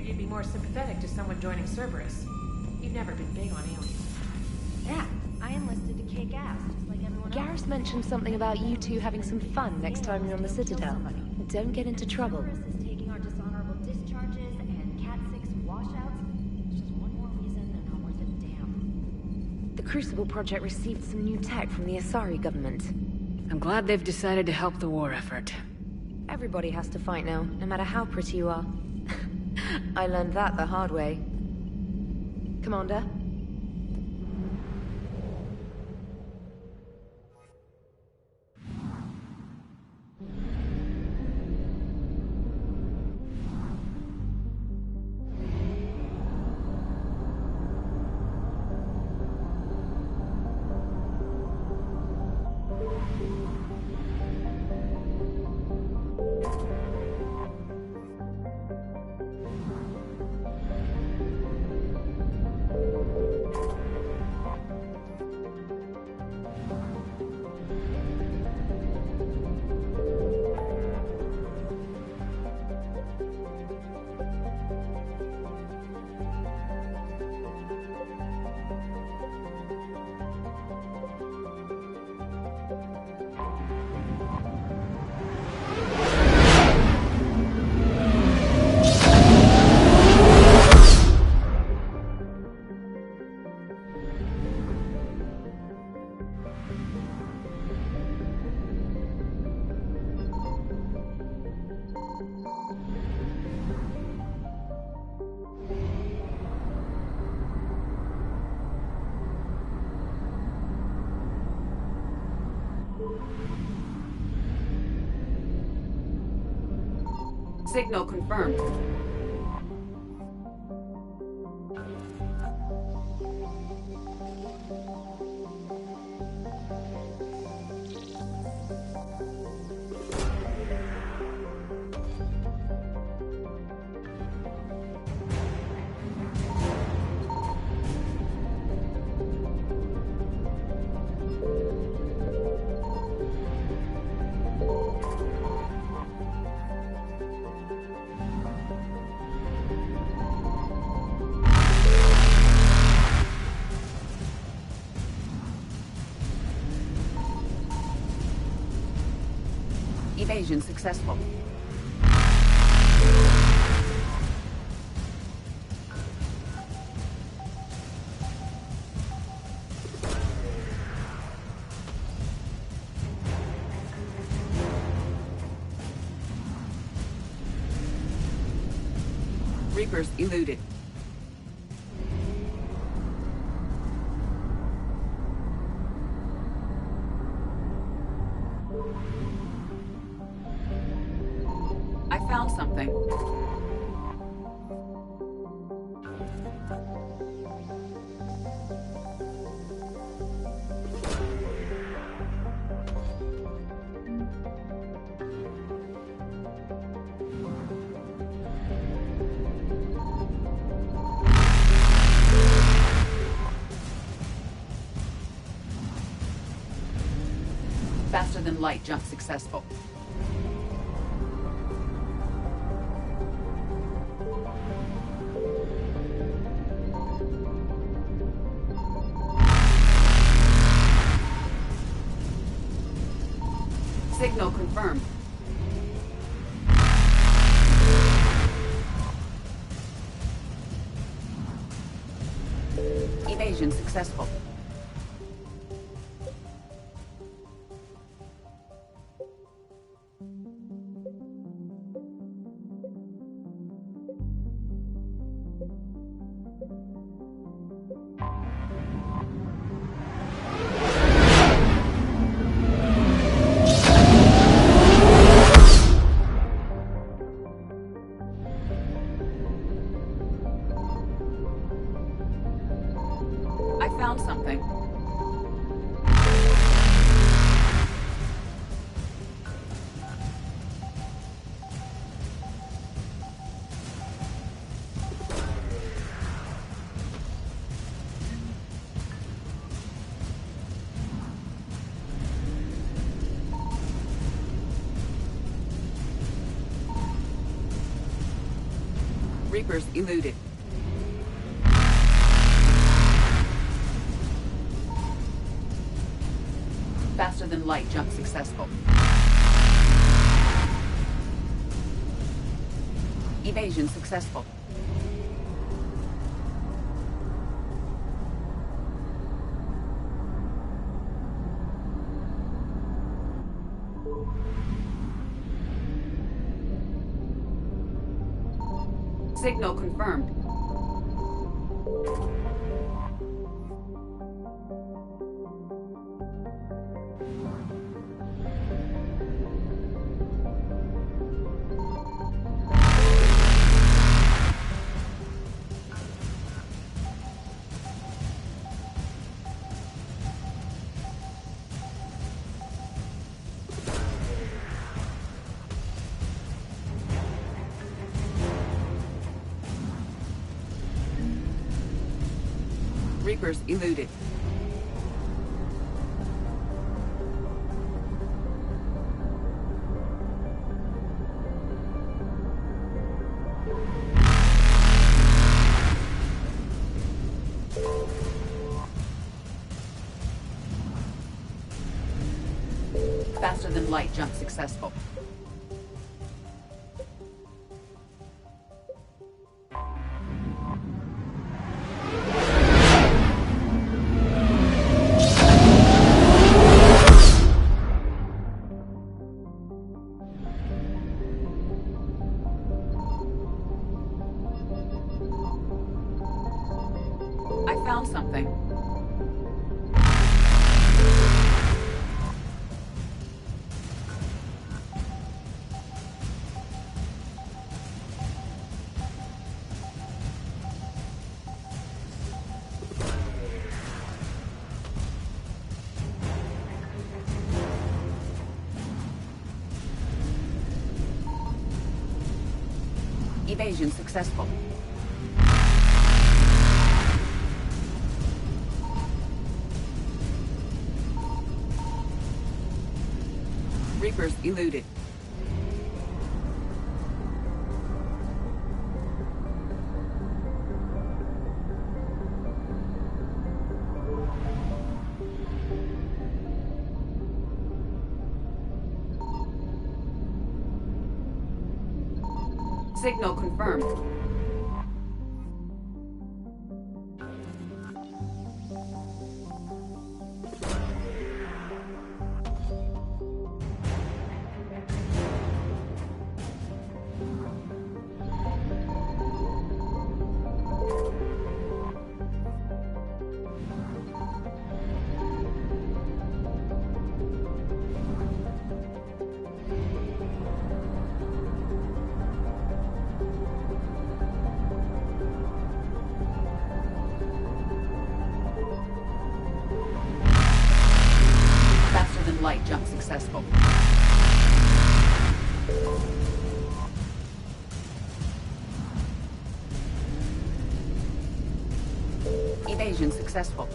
you'd be more sympathetic to someone joining Cerberus. You've never been big on aliens. Yeah, I enlisted to kick ass, just like everyone else. Garrus mentioned something about you two having some fun next time you're on the Citadel. Don't get into trouble. Cerberus is taking our dishonorable discharges and Cat 6 washouts. It's just one more reason they're not worth a damn. The Crucible Project received some new tech from the Asari government. I'm glad they've decided to help the war effort. Everybody has to fight now, no matter how pretty you are. I learned that the hard way. Commander? Signal confirmed. Evasion successful. Reapers eluded. I found something. Faster than light jump successful. Signal confirmed. Evasion successful. I found something. Reapers eluded. Faster than light jump successful. Evasion successful. Signal confirmed. Reapers eluded. Faster than light jump successful. I found something. Evasion successful. Reapers eluded. Signal confirmed. Light jump successful. Evasion successful.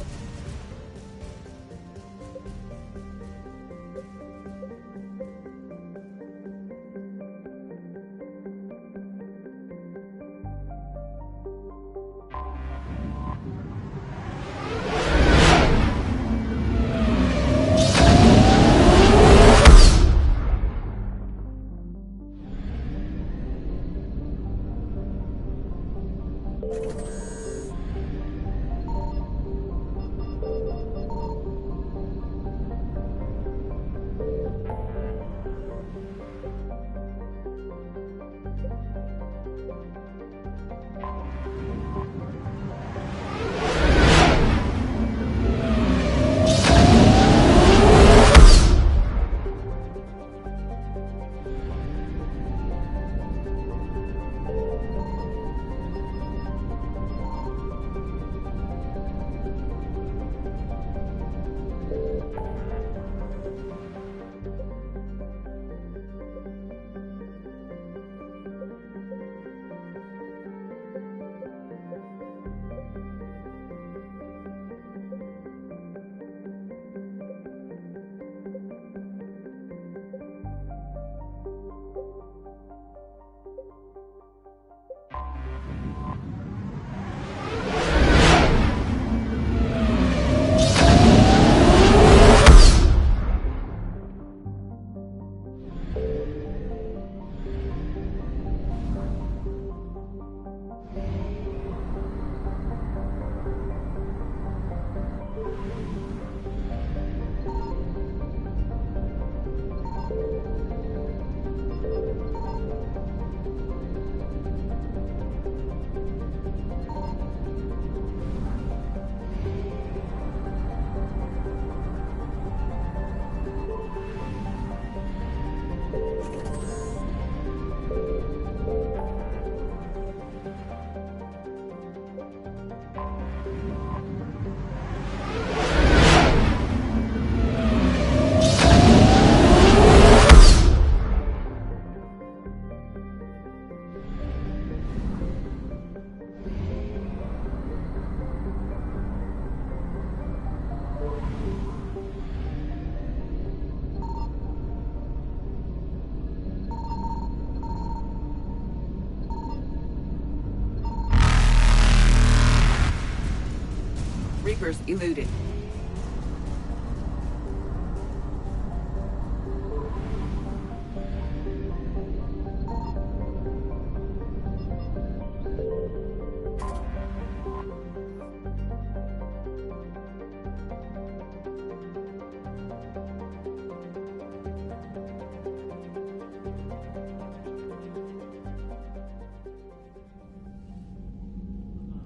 Reapers eluded.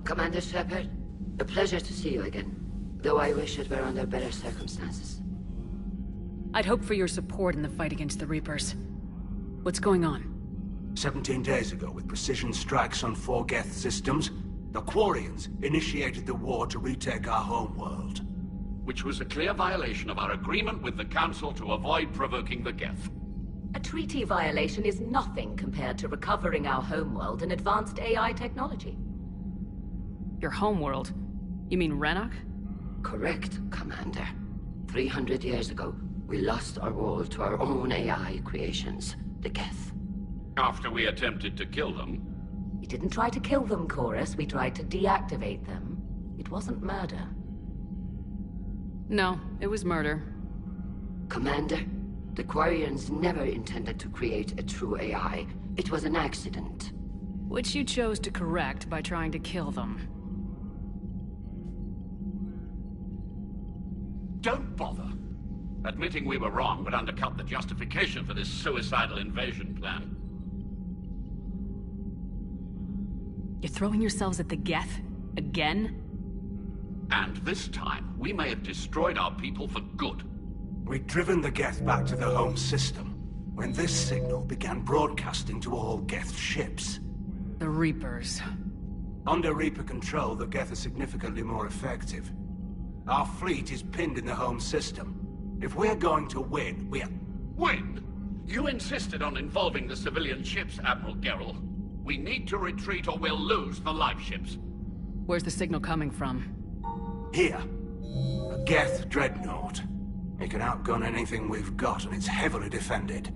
Commander Shepard, a pleasure to see you again. Though I wish it were under better circumstances. I'd hope for your support in the fight against the Reapers. What's going on? 17 days ago, with precision strikes on 4 Geth systems, the Quarians initiated the war to retake our homeworld. Which was a clear violation of our agreement with the Council to avoid provoking the Geth. A treaty violation is nothing compared to recovering our homeworld and advanced AI technology. Your homeworld? You mean RANNOH? Correct, Commander. 300 years ago, we lost our world to our own AI creations, the Geth. After we attempted to kill them. We didn't try to kill them, Chorus. We tried to deactivate them. It wasn't murder. No, it was murder. Commander, the Quarians never intended to create a true AI. It was an accident. Which you chose to correct by trying to kill them. Don't bother. Admitting we were wrong would undercut the justification for this suicidal invasion plan. You're throwing yourselves at the Geth? Again? And this time, we may have destroyed our people for good. We'd driven the Geth back to the home system, when this signal began broadcasting to all Geth ships. The Reapers. Under Reaper control, the Geth are significantly more effective. Our fleet is pinned in the home system. If we're going to win, Win? You insisted on involving the civilian ships, Admiral Gerrel. We need to retreat or we'll lose the live ships. Where's the signal coming from? Here. A Geth dreadnought. It can outgun anything we've got, and it's heavily defended.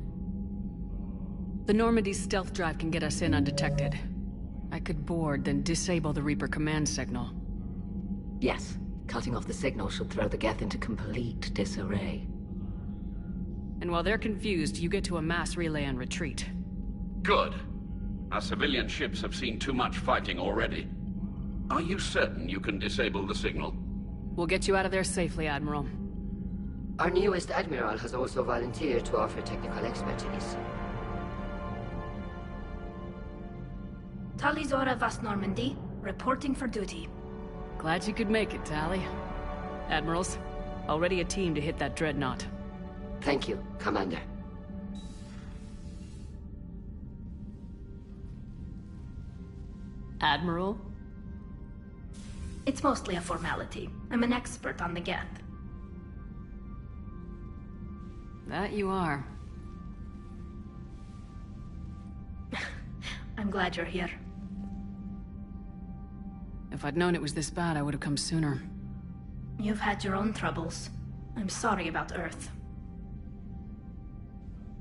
The Normandy's stealth drive can get us in undetected. I could board, then disable the Reaper command signal. Yes, cutting off the signal should throw the Geth into complete disarray. And while they're confused, you get to a mass relay and retreat. Good. Our civilian ships have seen too much fighting already. Are you certain you can disable the signal? We'll get you out of there safely, Admiral. Our newest Admiral has also volunteered to offer technical expertise. Talizora Vast Normandy, reporting for duty. Glad you could make it, Tally. Admirals, already a team to hit that dreadnought. Thank you, Commander. Admiral? It's mostly a formality. I'm an expert on the Geth. That you are. I'm glad you're here. If I'd known it was this bad, I would have come sooner. You've had your own troubles. I'm sorry about Earth.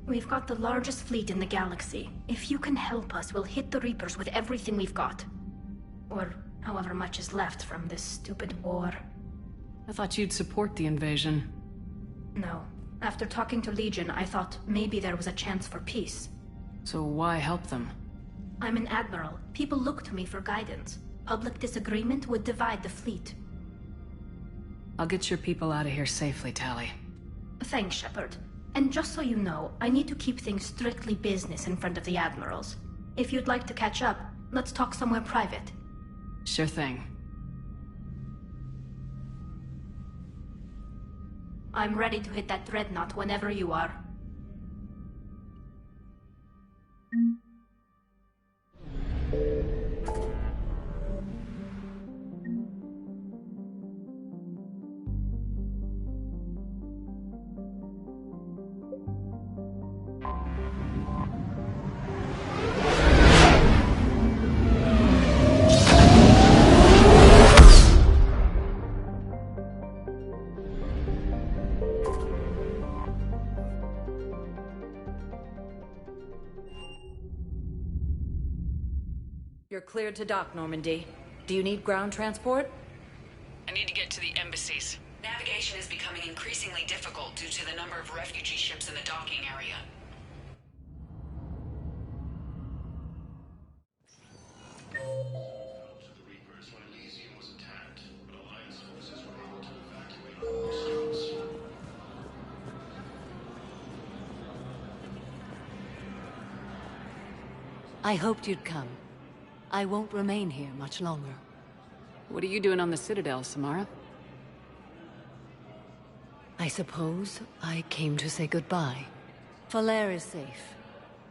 We've got the largest fleet in the galaxy. If you can help us, we'll hit the Reapers with everything we've got. Or however much is left from this stupid war. I thought you'd support the invasion. No. After talking to Legion, I thought maybe there was a chance for peace. So why help them? I'm an admiral. People look to me for guidance. Public disagreement would divide the fleet. I'll get your people out of here safely, Tally. Thanks, Shepard. And just so you know, I need to keep things strictly business in front of the admirals. If you'd like to catch up, let's talk somewhere private. Sure thing. I'm ready to hit that dreadnought whenever you are. You're cleared to dock, Normandy. Do you need ground transport? I need to get to the embassies. Navigation is becoming increasingly difficult due to the number of refugee ships in the docking area. I hoped you'd come. I won't remain here much longer. What are you doing on the Citadel, Samara? I suppose I came to say goodbye. Falair is safe,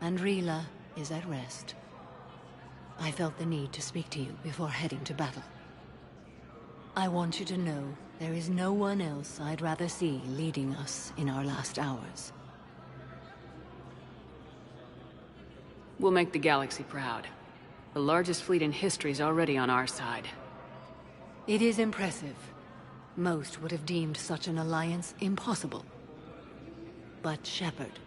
and Rila is at rest. I felt the need to speak to you before heading to battle. I want you to know there is no one else I'd rather see leading us in our last hours. We'll make the galaxy proud. The largest fleet in history is already on our side. It is impressive. Most would have deemed such an alliance impossible. But Shepard,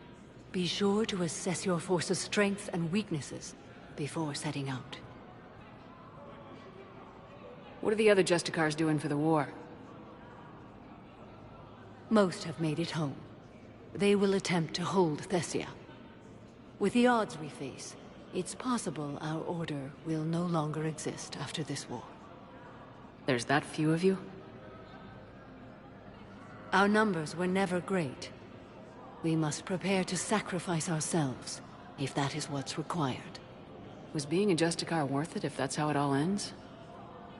be sure to assess your force's strengths and weaknesses before setting out. What are the other Justicars doing for the war? Most have made it home. They will attempt to hold Thessia. With the odds we face, it's possible our order will no longer exist after this war. There's that few of you? Our numbers were never great. We must prepare to sacrifice ourselves, if that is what's required. Was being a Justicar worth it if that's how it all ends?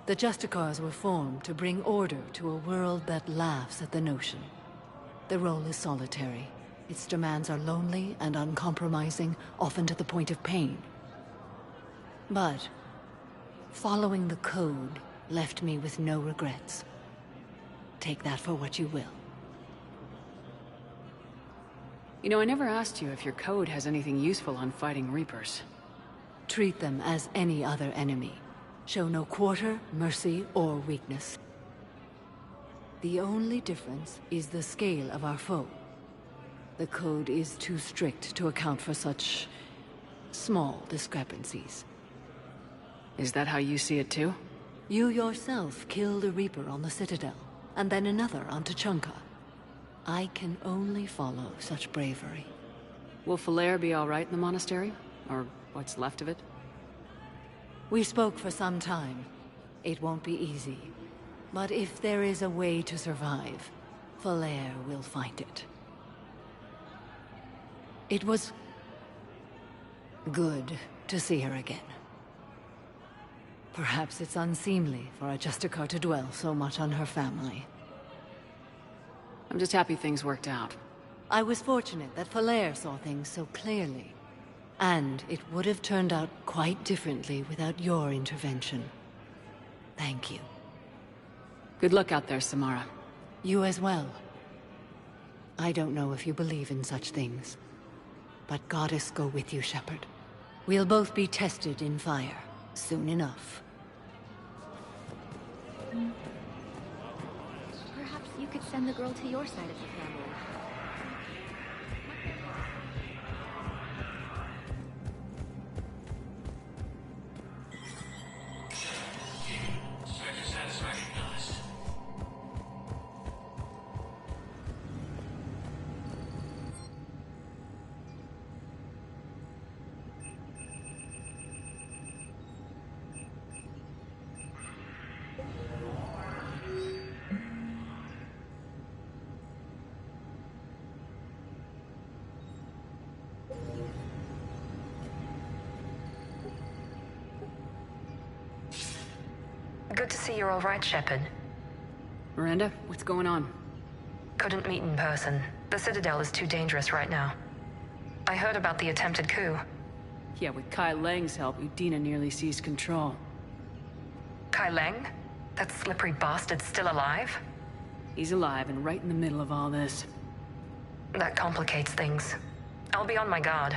The Justicars were formed to bring order to a world that laughs at the notion. The role is solitary. Its demands are lonely and uncompromising, often to the point of pain. But following the code left me with no regrets. Take that for what you will. You know, I never asked you if your code has anything useful on fighting Reapers. Treat them as any other enemy. Show no quarter, mercy, or weakness. The only difference is the scale of our foe. The code is too strict to account for such small discrepancies. Is that how you see it too? You yourself killed a Reaper on the Citadel, and then another on Tuchanka. I can only follow such bravery. Will Falair be all right in the monastery? Or what's left of it? We spoke for some time. It won't be easy. But if there is a way to survive, Falair will find it. It was good to see her again. Perhaps it's unseemly for a Justicar to dwell so much on her family. I'm just happy things worked out. I was fortunate that Falair saw things so clearly. And it would have turned out quite differently without your intervention. Thank you. Good luck out there, Samara. You as well. I don't know if you believe in such things, but Goddess go with you, Shepard. We'll both be tested in fire, soon enough. Perhaps you could send the girl to your side of the family. Good to see you're all right, Shepard. Miranda, what's going on? Couldn't meet in person. The Citadel is too dangerous right now. I heard about the attempted coup. Yeah, with Kai Lang's help, Udina nearly seized control. Kai Lang? That slippery bastard's still alive? He's alive and right in the middle of all this. That complicates things. I'll be on my guard.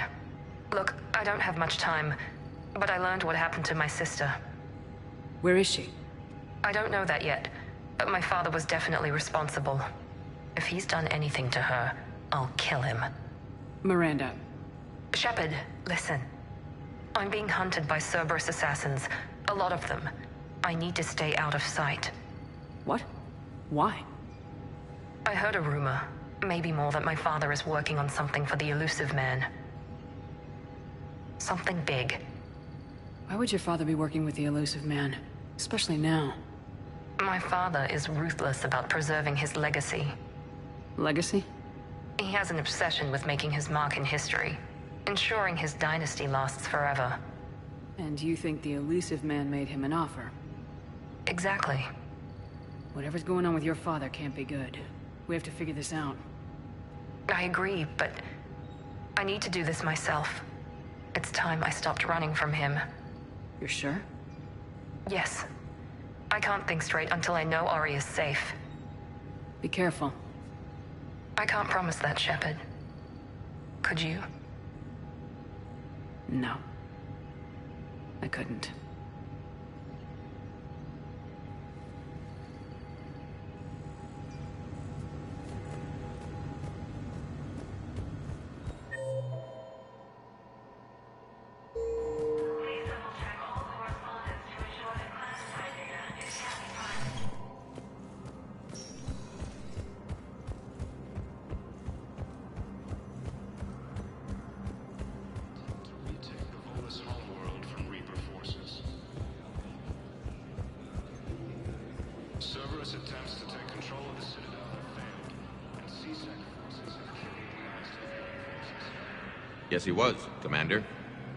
Look, I don't have much time, but I learned what happened to my sister. Where is she? I don't know that yet, but my father was definitely responsible. If he's done anything to her, I'll kill him. Miranda. Shepard, listen. I'm being hunted by Cerberus assassins. A lot of them. I need to stay out of sight. What? Why? I heard a rumor, maybe more, that my father is working on something for the elusive man. Something big. Why would your father be working with the elusive man? Especially now. My father is ruthless about preserving his legacy. Legacy? He has an obsession with making his mark in history, ensuring his dynasty lasts forever. And you think the elusive man made him an offer? Exactly. Whatever's going on with your father can't be good. We have to figure this out. I agree, but I need to do this myself. It's time I stopped running from him. You're sure? Yes. I can't think straight until I know Ori is safe. Be careful. I can't promise that, Shepard. Could you? No. I couldn't. Attempts to take control of the Citadel have failed, and CSEC forces have killed the Yes, he was, Commander.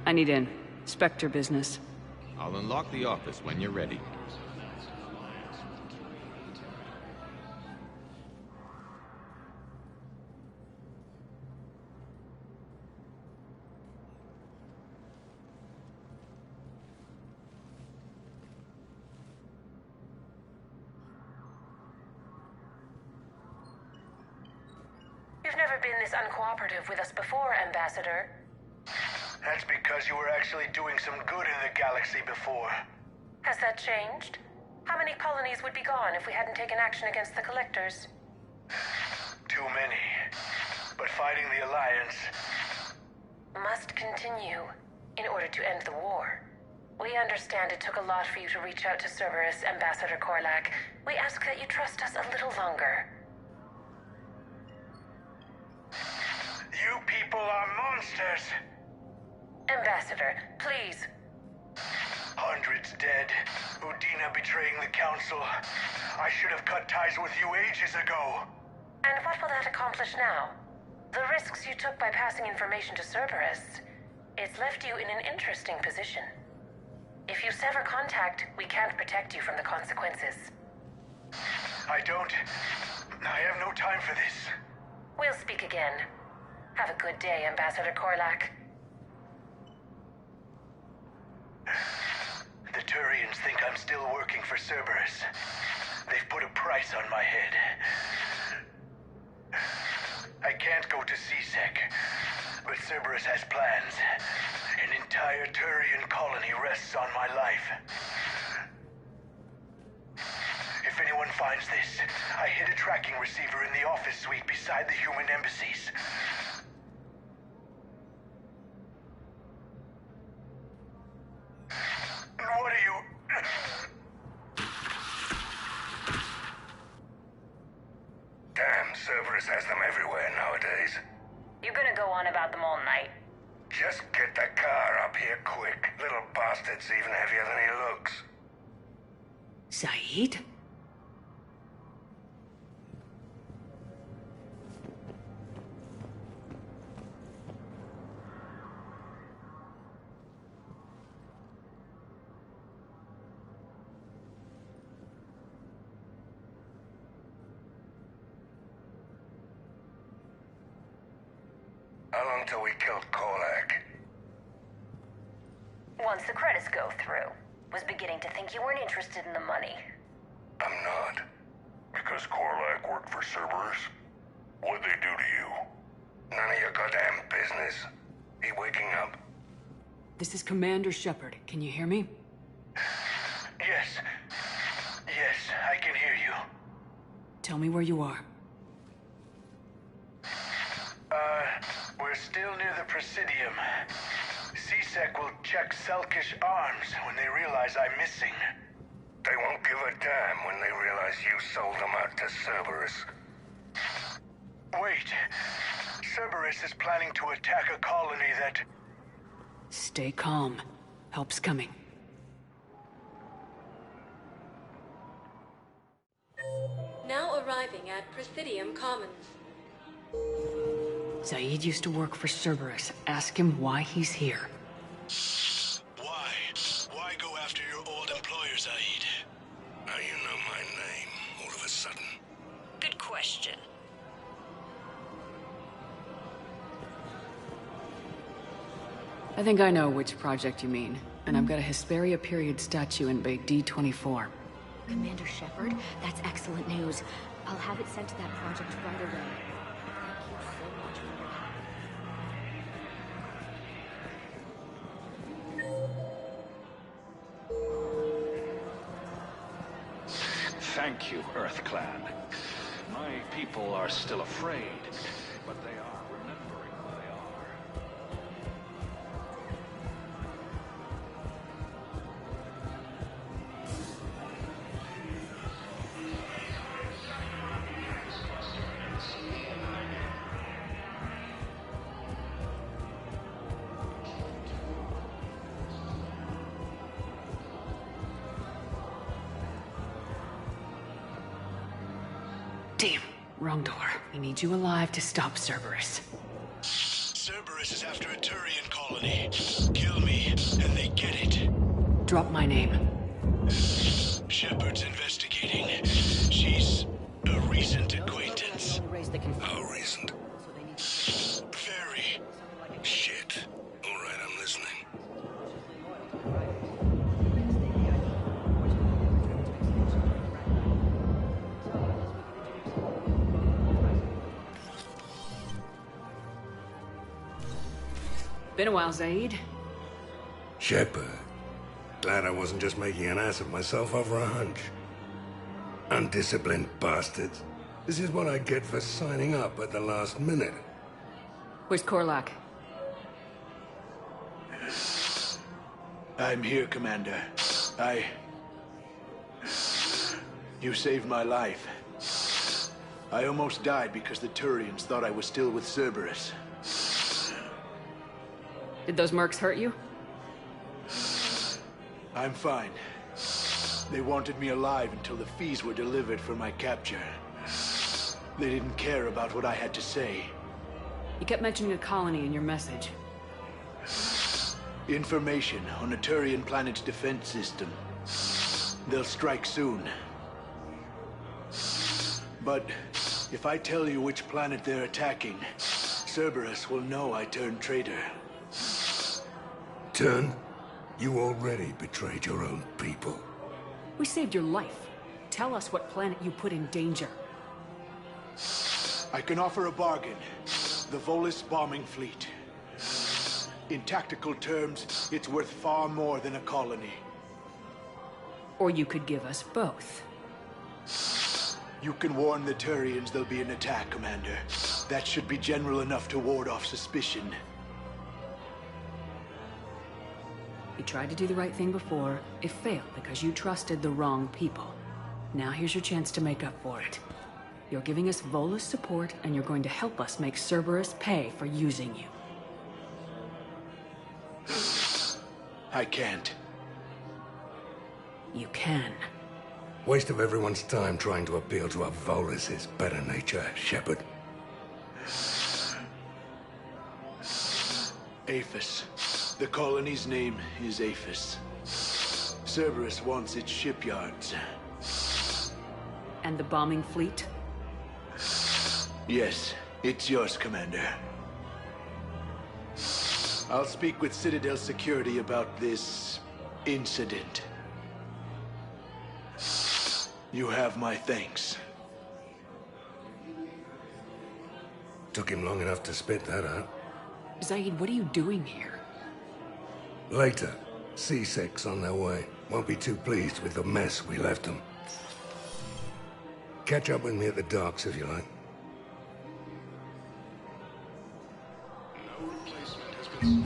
I need in. Spectre business. I'll unlock the office when you're ready. You've never been this uncooperative with us before, Ambassador. That's because you were actually doing some good in the galaxy before. Has that changed? How many colonies would be gone if we hadn't taken action against the Collectors? Too many. But fighting the Alliance must continue in order to end the war. We understand it took a lot for you to reach out to Cerberus, Ambassador Korlak. We ask that you trust us a little longer. You people are monsters! Ambassador, please. Hundreds dead. Udina betraying the Council. I should have cut ties with you ages ago. And what will that accomplish now? The risks you took by passing information to Cerberus, it's left you in an interesting position. If you sever contact, we can't protect you from the consequences. I have no time for this. We'll speak again. Have a good day, Ambassador Korlak. The Turians think I'm still working for Cerberus. They've put a price on my head. I can't go to CSEC, but Cerberus has plans. An entire Turian colony rests on my life. If anyone finds this, I hid a tracking receiver in the office suite beside the human embassies. What are you... Damn, Cerberus has them everywhere nowadays. You're gonna go on about them all night. Just get the car up here quick. Little bastard's even heavier than he looks. Saeed? How long till we killed Korlak? Once the credits go through. Was beginning to think you weren't interested in the money. I'm not. Because Korlak worked for Cerberus? What'd they do to you? None of your goddamn business. He waking up? This is Commander Shepard. Can you hear me? Yes. Yes, I can hear you. Tell me where you are. We're still near the Presidium. CSEC will check Selkish arms when they realize I'm missing. They won't give a damn when they realize you sold them out to Cerberus. Wait. Cerberus is planning to attack a colony that... Stay calm. Help's coming. Now arriving at Presidium Commons. Zaid used to work for Cerberus. Ask him why he's here. Why? Why go after your old employer, Zaid? Now you know my name, all of a sudden. Good question. I think I know which project you mean. And I've got a Hesperia period statue in Bay D24. Commander Shepard, that's excellent news. I'll have it sent to that project right away. Thank you, Earth Clan. My people are still afraid, but they are remembering who they are. Damn, wrong door. We need you alive to stop Cerberus. Cerberus is after a Turian colony. Kill me, and they get it. Drop my name. Shepard's investigating. She's a recent acquaintance. How recent? Very. Shit. All right, I'm listening. Been a while, Zaid. Shepard. Glad I wasn't just making an ass of myself over a hunch. Undisciplined bastards. This is what I get for signing up at the last minute. Where's Korlak? I'm here, Commander. You saved my life. I almost died because the Turians thought I was still with Cerberus. Did those mercs hurt you? I'm fine. They wanted me alive until the fees were delivered for my capture. They didn't care about what I had to say. You kept mentioning a colony in your message. Information on a Turian planet's defense system. They'll strike soon. But if I tell you which planet they're attacking, Cerberus will know I turned traitor. Turn? You already betrayed your own people. We saved your life. Tell us what planet you put in danger. I can offer a bargain. The Volus bombing fleet. In tactical terms, it's worth far more than a colony. Or you could give us both. You can warn the Turians there'll be an attack, Commander. That should be general enough to ward off suspicion. You tried to do the right thing before. It failed because you trusted the wrong people. Now here's your chance to make up for it. You're giving us Volus support, and you're going to help us make Cerberus pay for using you. I can't. You can. Waste of everyone's time trying to appeal to a Volus's better nature, Shepard. Aphis. The colony's name is Aphis. Cerberus wants its shipyards. And the bombing fleet? Yes, it's yours, Commander. I'll speak with Citadel Security about this incident. You have my thanks. Took him long enough to spit that out. Zaid, what are you doing here? Later. C-Sec's on their way. Won't be too pleased with the mess we left them. Catch up with me at the docks if you like. No replacement has been...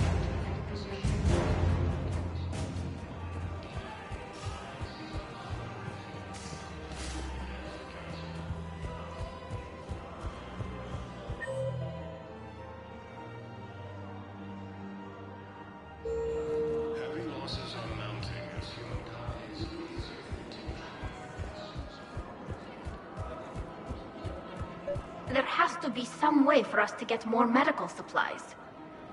to be some way for us to get more medical supplies.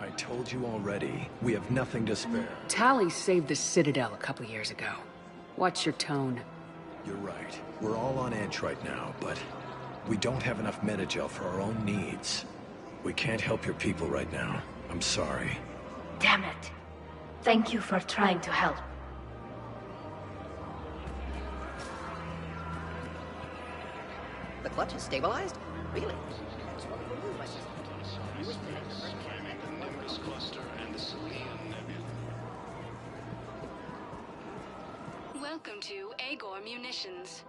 I told you already, we have nothing to spare. Tali saved the Citadel a couple years ago. Watch your tone. You're right. We're all on edge right now, but we don't have enough Metagel for our own needs. We can't help your people right now. I'm sorry. Damn it. Thank you for trying to help. The clutch is stabilized? Really? Welcome to Agor Munitions.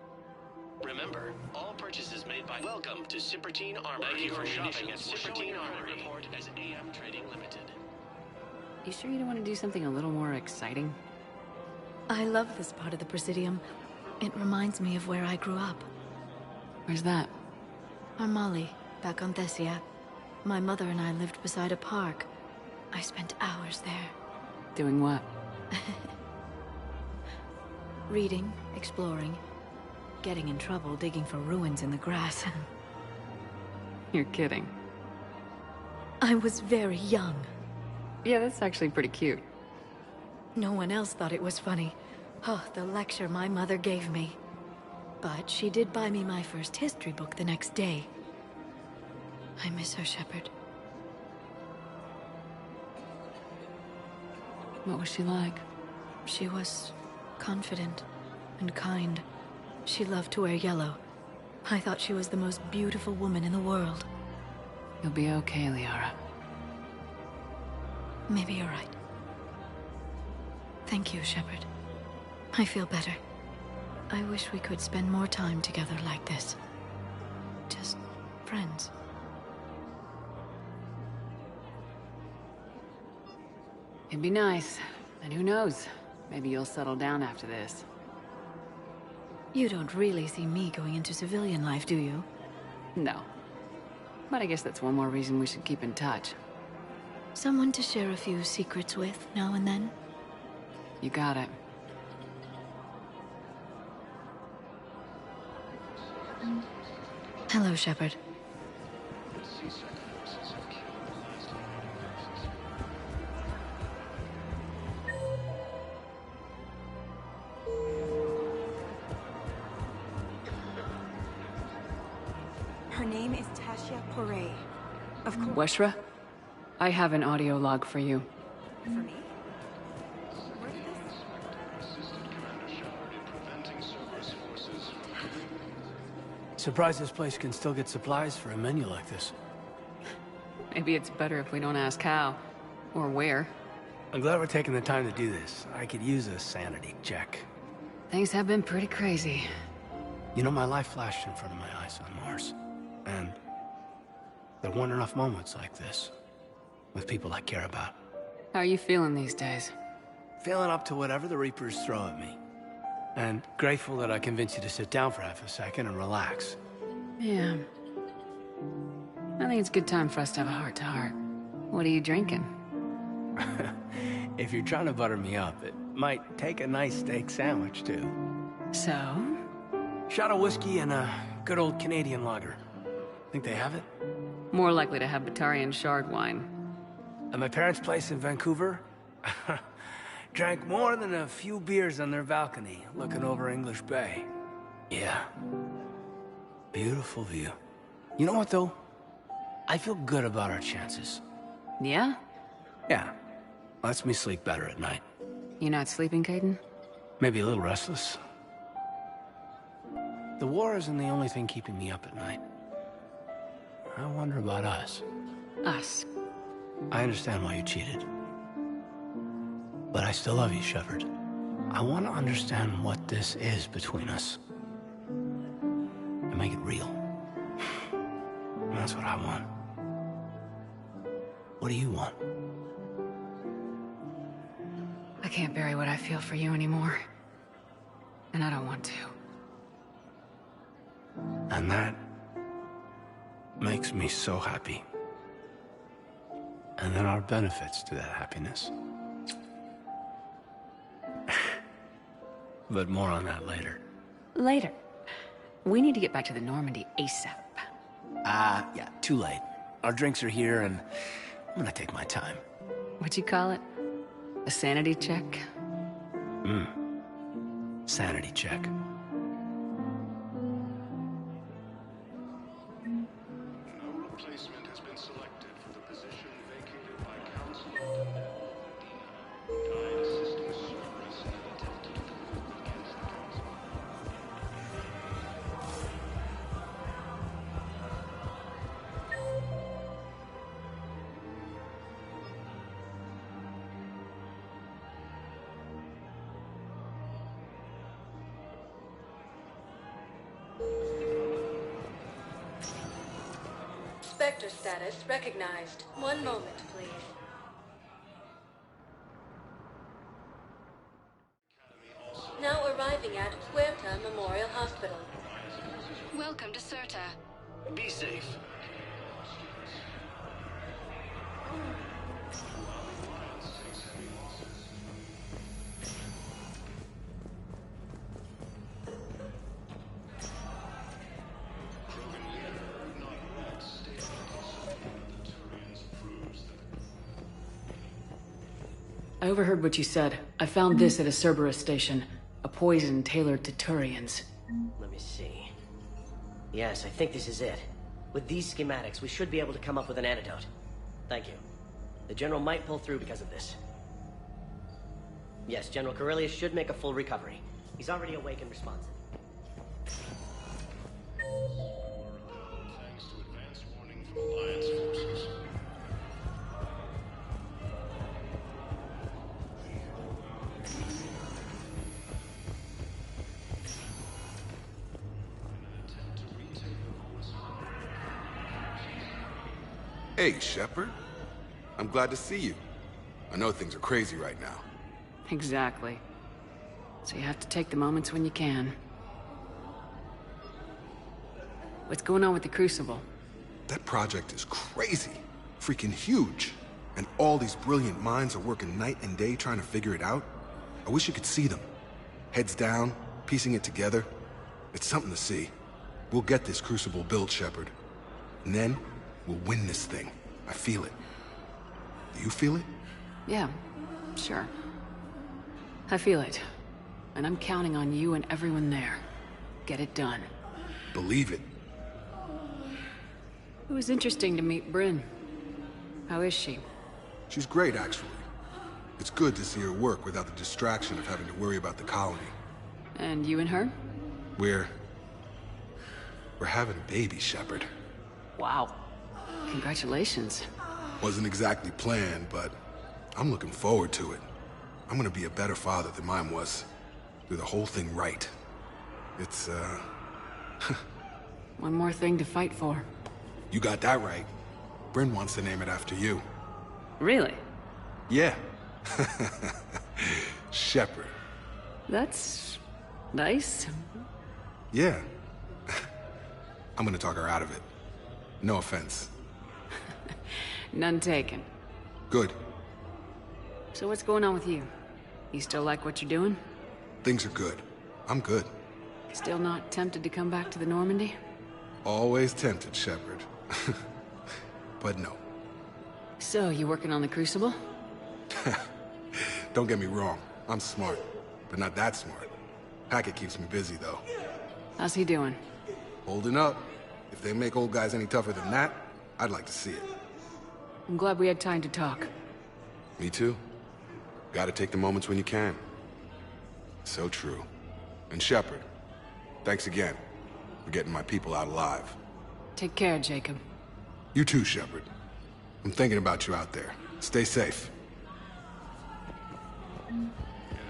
Remember, all purchases made by Welcome to Cipertine Armory. Thank you for shopping at Cipertine Armory. Report as AM Trading Limited. You sure you don't want to do something a little more exciting? I love this part of the Presidium. It reminds me of where I grew up. Where's that? Armali, back on Thessia. My mother and I lived beside a park. I spent hours there. Doing what? Reading, exploring, getting in trouble digging for ruins in the grass. You're kidding. I was very young. Yeah, that's actually pretty cute. No one else thought it was funny. Oh, the lecture my mother gave me. But she did buy me my first history book the next day. I miss her, Shepard. What was she like? She was confident and kind. She loved to wear yellow. I thought she was the most beautiful woman in the world. You'll be okay, Liara. Maybe you're right. Thank you, Shepard. I feel better. I wish we could spend more time together like this. Just friends. It'd be nice. And who knows? Maybe you'll settle down after this. You don't really see me going into civilian life, do you? No. But I guess that's one more reason we should keep in touch. Someone to share a few secrets with now and then? You got it. Hello, Shepard. Her name is Tasha Poray. Of course. Weshra? I have an audio log for you. For me? Surprised this place can still get supplies for a menu like this. Maybe it's better if we don't ask how. Or where. I'm glad we're taking the time to do this. I could use a sanity check. Things have been pretty crazy. You know, my life flashed in front of my eyes on Mars. And there weren't enough moments like this. With people I care about. How are you feeling these days? Feeling up to whatever the Reapers throw at me. And grateful that I convinced you to sit down for half a second and relax. Yeah. I think it's a good time for us to have a heart-to-heart. What are you drinking? If you're trying to butter me up, it might take a nice steak sandwich, too. So? Shot of whiskey and a good old Canadian lager. Think they have it? More likely to have Batarian shard wine. At my parents' place in Vancouver, drank more than a few beers on their balcony, looking over English Bay. Yeah. Beautiful view. You know what, though? I feel good about our chances. Yeah? Yeah. Lets me sleep better at night. You not sleeping, Caden? Maybe a little restless. The war isn't the only thing keeping me up at night. I wonder about us. Us? I understand why you cheated. But I still love you, Shepard. I want to understand what this is between us. And make it real. That's what I want. What do you want? I can't bury what I feel for you anymore. And I don't want to. And that makes me so happy. And there are benefits to that happiness. But more on that later. Later. We need to get back to the Normandy ASAP. Yeah, too late. Our drinks are here, and I'm gonna take my time. What'd you call it? A sanity check? Sanity check. No replacement has been selected for the position vacated by Council of Guide assisting Cerberus in an attempt to defend against the Council. Spectre status recognized. One moment, please. Now arriving at Huerta Memorial Hospital. Welcome to Certa. Be safe. I overheard what you said. I found this at a Cerberus station. A poison tailored to Turians. Let me see. Yes, I think this is it. With these schematics, we should be able to come up with an antidote. Thank you. The General might pull through because of this. Yes, General Corellius should make a full recovery. He's already awake and responsive. Thanks to advance warning from Alliance forces. Hey, Shepard. I'm glad to see you. I know things are crazy right now. Exactly. So you have to take the moments when you can. What's going on with the Crucible? That project is crazy. Freaking huge. And all these brilliant minds are working night and day trying to figure it out. I wish you could see them. Heads down, piecing it together. It's something to see. We'll get this Crucible built, Shepard. And then, we'll win this thing. I feel it. Do you feel it? Yeah, sure. I feel it. And I'm counting on you and everyone there. Get it done. Believe it. It was interesting to meet Bryn. How is she? She's great, actually. It's good to see her work without the distraction of having to worry about the colony. And you and her? We're having a baby, Shepard. Wow. Congratulations. Wasn't exactly planned, but I'm looking forward to it. I'm gonna be a better father than mine was. Do the whole thing right. It's, One more thing to fight for. You got that right. Bryn wants to name it after you. Really? Yeah. Shepard. That's nice. Yeah. I'm gonna talk her out of it. No offense. None taken. Good. So what's going on with you? You still like what you're doing? Things are good. I'm good. Still not tempted to come back to the Normandy? Always tempted, Shepard. But no. So, you working on the Crucible? Don't get me wrong. I'm smart. But not that smart. Hackett keeps me busy, though. How's he doing? Holding up. If they make old guys any tougher than that, I'd like to see it. I'm glad we had time to talk. Me too. Gotta take the moments when you can. So true. And Shepard, thanks again for getting my people out alive. Take care, Jacob. You too, Shepard. I'm thinking about you out there. Stay safe. In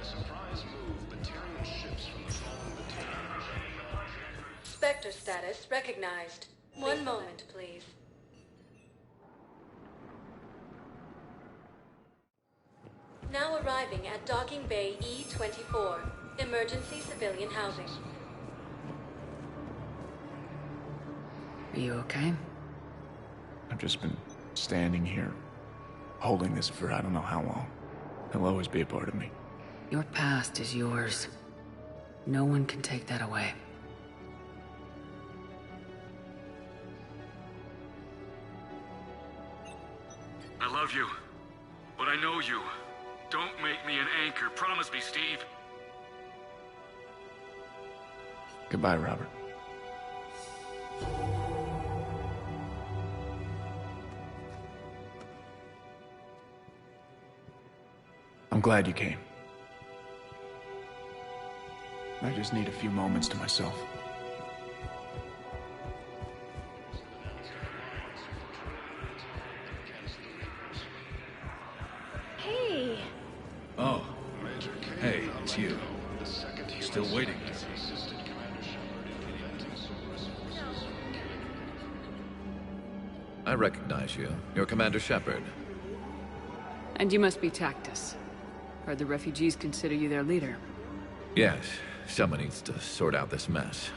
a surprise move, Batarian ships from the fallen Batarian. Spectre status recognized. One moment, please. Now arriving at Docking Bay E-24. Emergency civilian housing. Are you okay? I've just been standing here, holding this for I don't know how long. It'll always be a part of me. Your past is yours. No one can take that away. of you. But I know you. Don't make me an anchor. Promise me, Steve. Goodbye, Robert. I'm glad you came. I just need a few moments to myself. Hey! Oh. Hey, it's you. Still waiting. I recognize you. You're Commander Shepard. And you must be Tactus. Heard the refugees consider you their leader. Yes, someone needs to sort out this mess.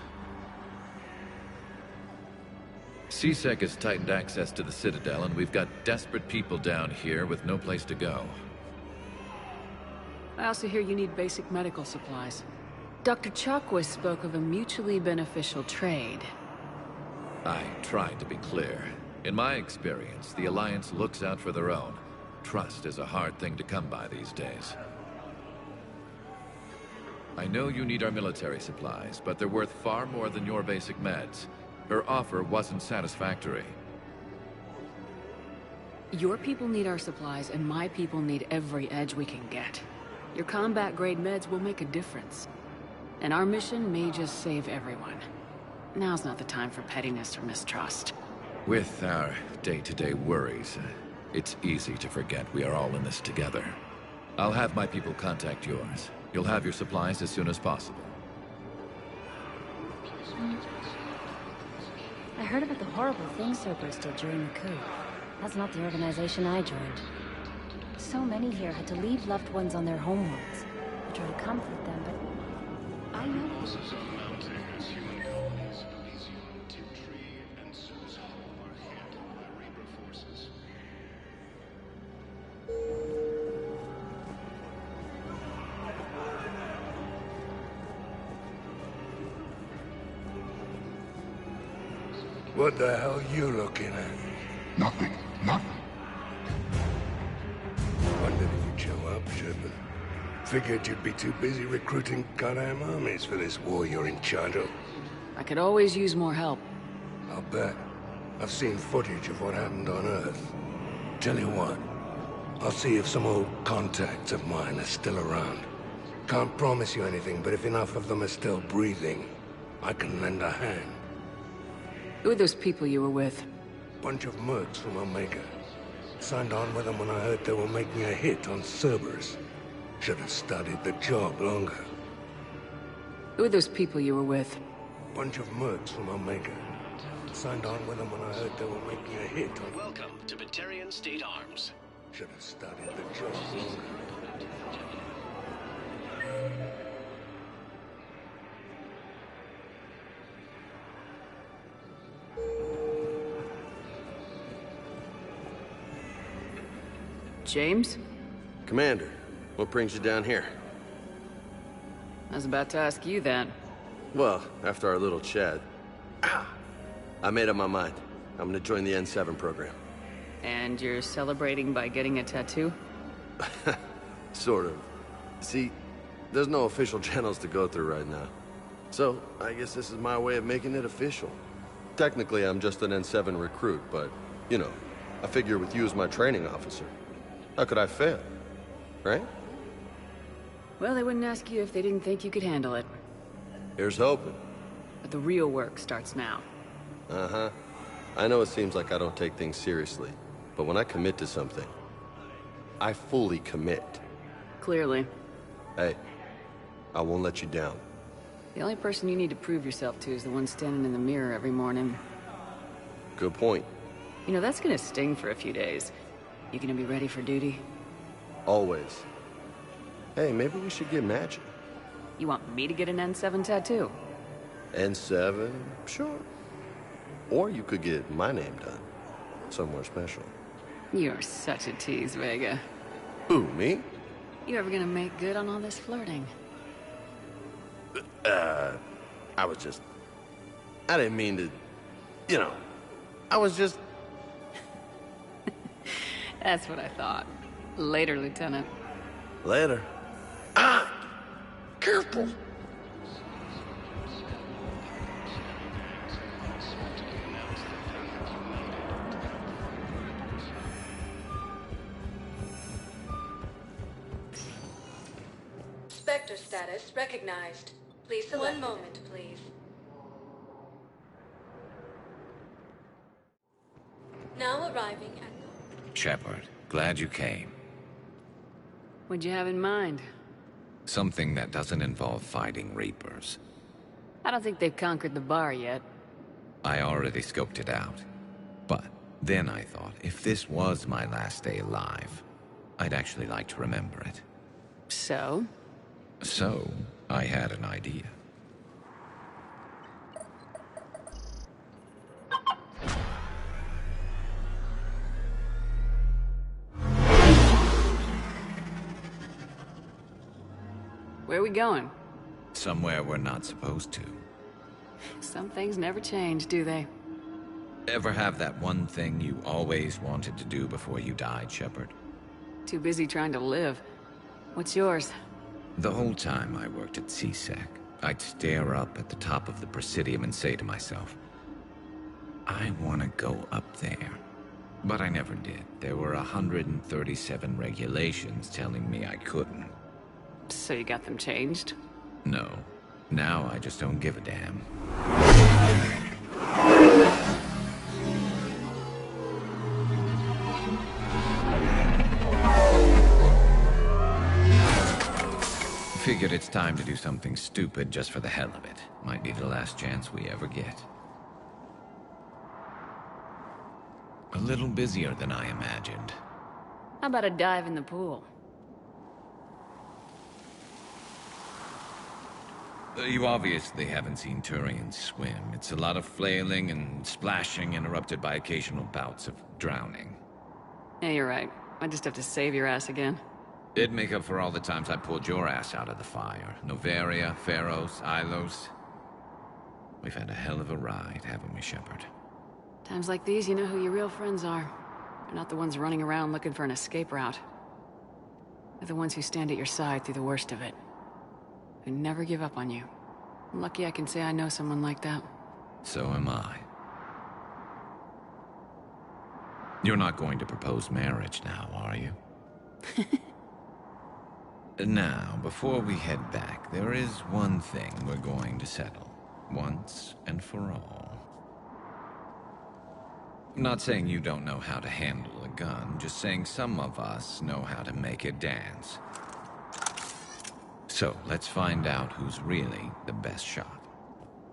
CSEC has tightened access to the Citadel, and we've got desperate people down here with no place to go. I also hear you need basic medical supplies. Dr. Chakwas spoke of a mutually beneficial trade. I tried to be clear. In my experience, the Alliance looks out for their own. Trust is a hard thing to come by these days. I know you need our military supplies, but they're worth far more than your basic meds. Her offer wasn't satisfactory. Your people need our supplies, and my people need every edge we can get. Your combat-grade meds will make a difference. And our mission may just save everyone. Now's not the time for pettiness or mistrust. With our day-to-day worries, it's easy to forget we are all in this together. I'll have my people contact yours. You'll have your supplies as soon as possible. I heard about the horrible things Cerberus did during the coup. That's not the organization I joined. So many here had to leave loved ones on their homeworlds. I try to comfort them, but I know What the hell are you looking at? Nothing. Nothing. When did you show up, Shepard? Figured you'd be too busy recruiting goddamn armies for this war you're in charge of. I could always use more help. I'll bet. I've seen footage of what happened on Earth. Tell you what, I'll see if some old contacts of mine are still around. Can't promise you anything, but if enough of them are still breathing, I can lend a hand. Who are those people you were with? Bunch of mercs from Omega. Signed on with them when I heard they were making a hit on Cerberus. Should have studied the job longer. Who are those people you were with? Bunch of mercs from Omega. Signed on with them when I heard they were making a hit on... Welcome to Batarian State Arms. Should have studied the job longer. James? Commander, what brings you down here? I was about to ask you that. Well, after our little chat, I made up my mind. I'm gonna join the N7 program. And you're celebrating by getting a tattoo? Sort of. See, there's no official channels to go through right now. So, I guess this is my way of making it official. Technically, I'm just an N7 recruit, but, you know, I figure with you as my training officer, how could I fail? Right? Well, they wouldn't ask you if they didn't think you could handle it. Here's hoping. But the real work starts now. Uh-huh. I know it seems like I don't take things seriously, but when I commit to something, I fully commit. Clearly. Hey, I won't let you down. The only person you need to prove yourself to is the one standing in the mirror every morning. Good point. You know, that's gonna sting for a few days. You gonna be ready for duty? Always. Hey, maybe we should get matching. You want me to get an N7 tattoo? N7? Sure. Or you could get my name done. Somewhere special. You're such a tease, Vega. Who, me? You ever gonna make good on all this flirting? I didn't mean to, you know, I was just... That's what I thought. Later, Lieutenant. Later. Careful. Spectre status recognized. Please select. One moment, please. Now arriving at... Shepard, glad you came. What'd you have in mind? Something that doesn't involve fighting Reapers. I don't think they've conquered the bar yet. I already scoped it out. But then I thought, if this was my last day alive, I'd actually like to remember it. So? So, I had an idea. Where are we going? Somewhere we're not supposed to. Some things never change, do they? Ever have that one thing you always wanted to do before you died, Shepard? Too busy trying to live. What's yours? The whole time I worked at CSEC, I'd stare up at the top of the Presidium and say to myself, I want to go up there. But I never did. There were 137 regulations telling me I couldn't. So you got them changed? No. Now I just don't give a damn. Figured it's time to do something stupid just for the hell of it. Might be the last chance we ever get. A little busier than I imagined. How about a dive in the pool? You obviously haven't seen Turians swim. It's a lot of flailing and splashing, interrupted by occasional bouts of drowning. Yeah, you're right. I just have to save your ass again. It'd make up for all the times I pulled your ass out of the fire. Noveria, Pharos, Ilos. We've had a hell of a ride, haven't we, Shepard? Times like these, you know who your real friends are. They're not the ones running around looking for an escape route. They're the ones who stand at your side through the worst of it. Who never give up on you. I'm lucky I can say I know someone like that. So am I. You're not going to propose marriage now, are you? Now, before we head back, there is one thing we're going to settle. Once and for all. I'm not saying you don't know how to handle a gun, just saying some of us know how to make it dance. So, let's find out who's really the best shot.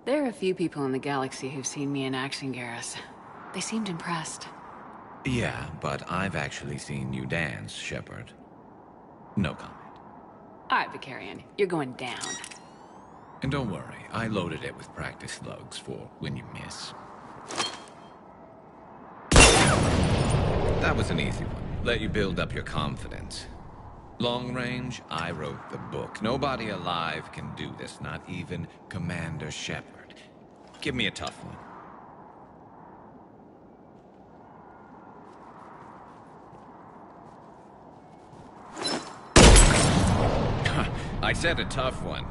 There are a few people in the galaxy who've seen me in action, Garrus. They seemed impressed. Yeah, but I've actually seen you dance, Shepard. No comment. All right, Vicarian, you're going down. And don't worry, I loaded it with practice slugs for when you miss. That was an easy one. Let you build up your confidence. Long range, I wrote the book. Nobody alive can do this, not even Commander Shepard. Give me a tough one. I said a tough one.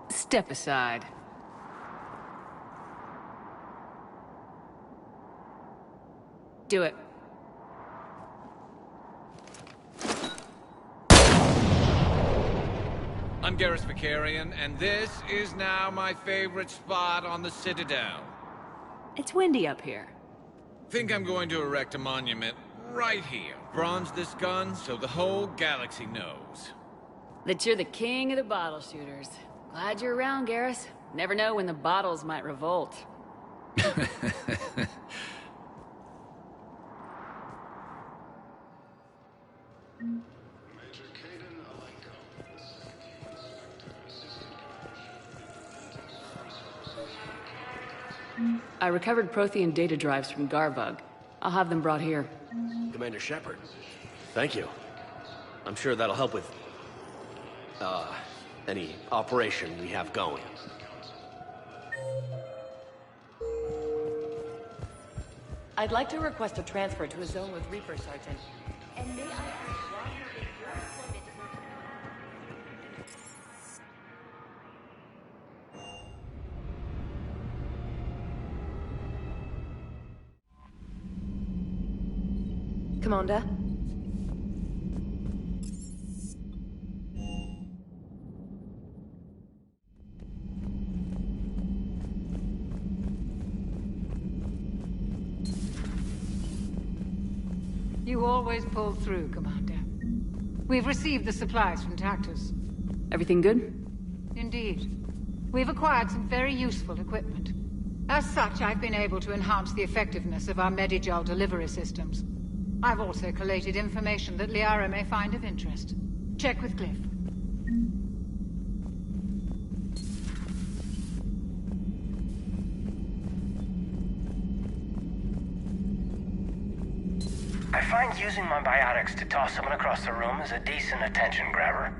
Step aside. Do it. I'm Garrus Vicarian, and this is now my favorite spot on the Citadel. It's windy up here. Think I'm going to erect a monument right here. Bronze this gun so the whole galaxy knows. That you're the king of the bottle shooters. Glad you're around, Garrus. Never know when the bottles might revolt. I recovered Prothean data drives from Garbug. I'll have them brought here. Commander Shepard, thank you. I'm sure that'll help with, any operation we have going. I'd like to request a transfer to a zone with Reaper, Sergeant. And may I ask why you think your deployment is... Commander? You always pull through, Commander. We've received the supplies from Tactus. Everything good? Indeed. We've acquired some very useful equipment. As such, I've been able to enhance the effectiveness of our Medigel delivery systems. I've also collated information that Liara may find of interest. Check with Cliff. I find using my biotics to toss someone across the room is a decent attention grabber.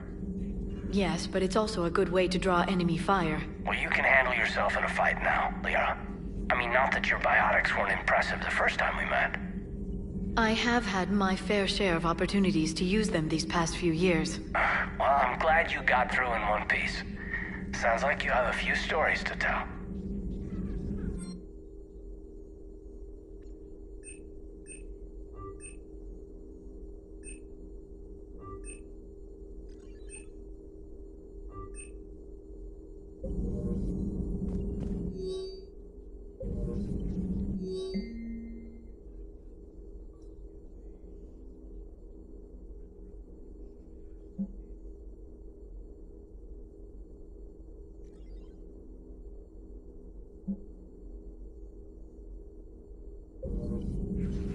Yes, but it's also a good way to draw enemy fire. Well, you can handle yourself in a fight now, Liara. I mean, not that your biotics weren't impressive the first time we met. I have had my fair share of opportunities to use them these past few years. Well, I'm glad you got through in one piece. Sounds like you have a few stories to tell.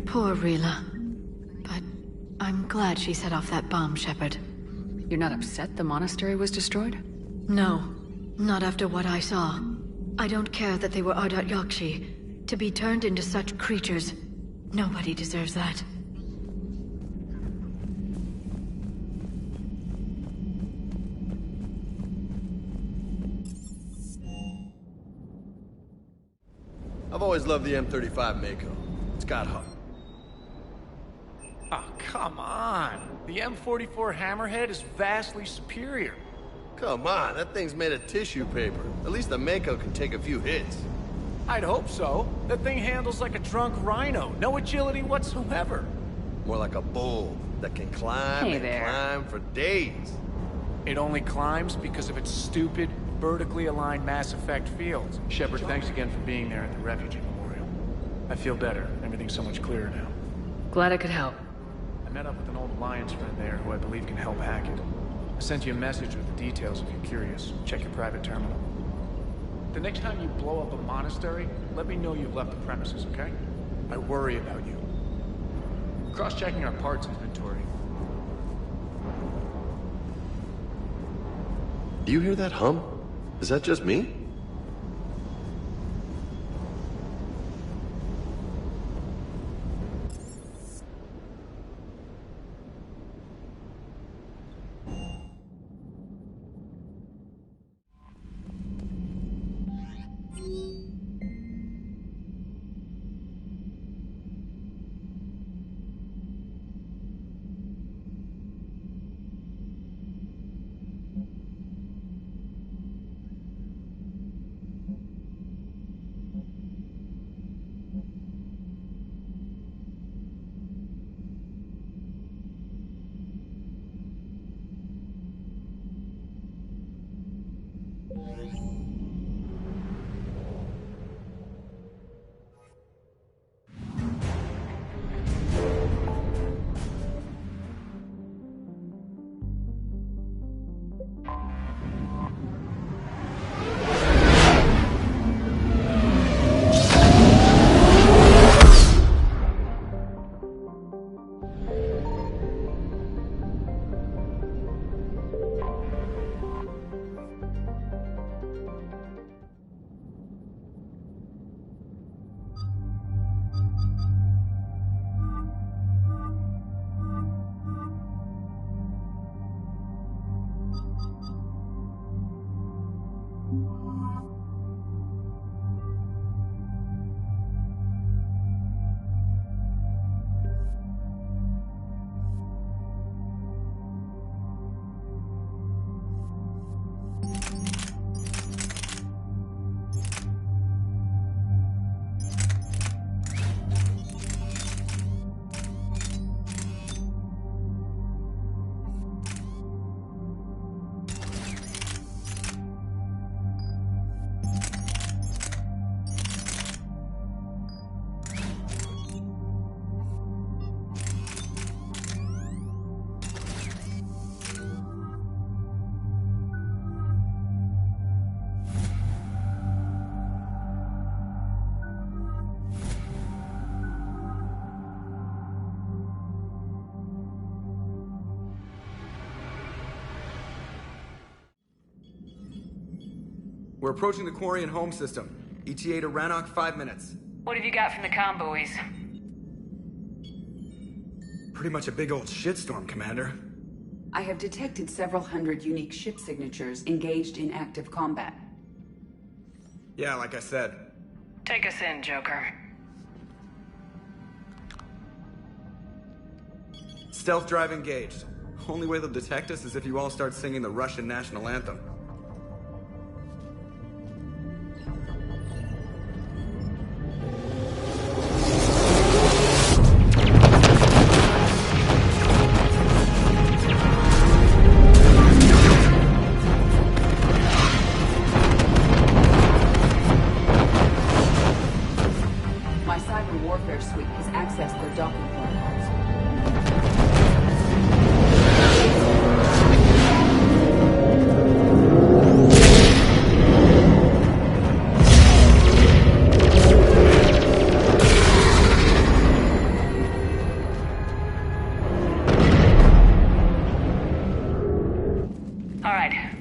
Poor Rila. But I'm glad she set off that bomb, Shepard. You're not upset the monastery was destroyed? No. Not after what I saw. I don't care that they were Ardat Yakshi. To be turned into such creatures, nobody deserves that. I've always loved the M35 Mako. It's got heart. Oh, come on. The M44 Hammerhead is vastly superior. Come on, that thing's made of tissue paper. At least the Mako can take a few hits. I'd hope so. That thing handles like a drunk rhino. No agility whatsoever. More like a bull that can climb climb for days. It only climbs because of its stupid, vertically aligned Mass Effect fields. Shepard, thanks again for being there at the Refugee Memorial. I feel better. Everything's so much clearer now. Glad I could help. I met up with an old Alliance friend there who I believe can help hack it. I sent you a message with the details if you're curious. Check your private terminal. The next time you blow up a monastery, let me know you've left the premises, okay? I worry about you. Cross-checking our parts inventory. Do you hear that hum? Is that just me? We're approaching the quarry and home system. ETA to RANNOH, 5 minutes. What have you got from the comm buoys? Pretty much a big old shitstorm, Commander. I have detected several hundred unique ship signatures engaged in active combat. Yeah, like I said. Take us in, Joker. Stealth drive engaged. Only way they'll detect us is if you all start singing the Russian national anthem. My cyber warfare suite has accessed their docking protocols.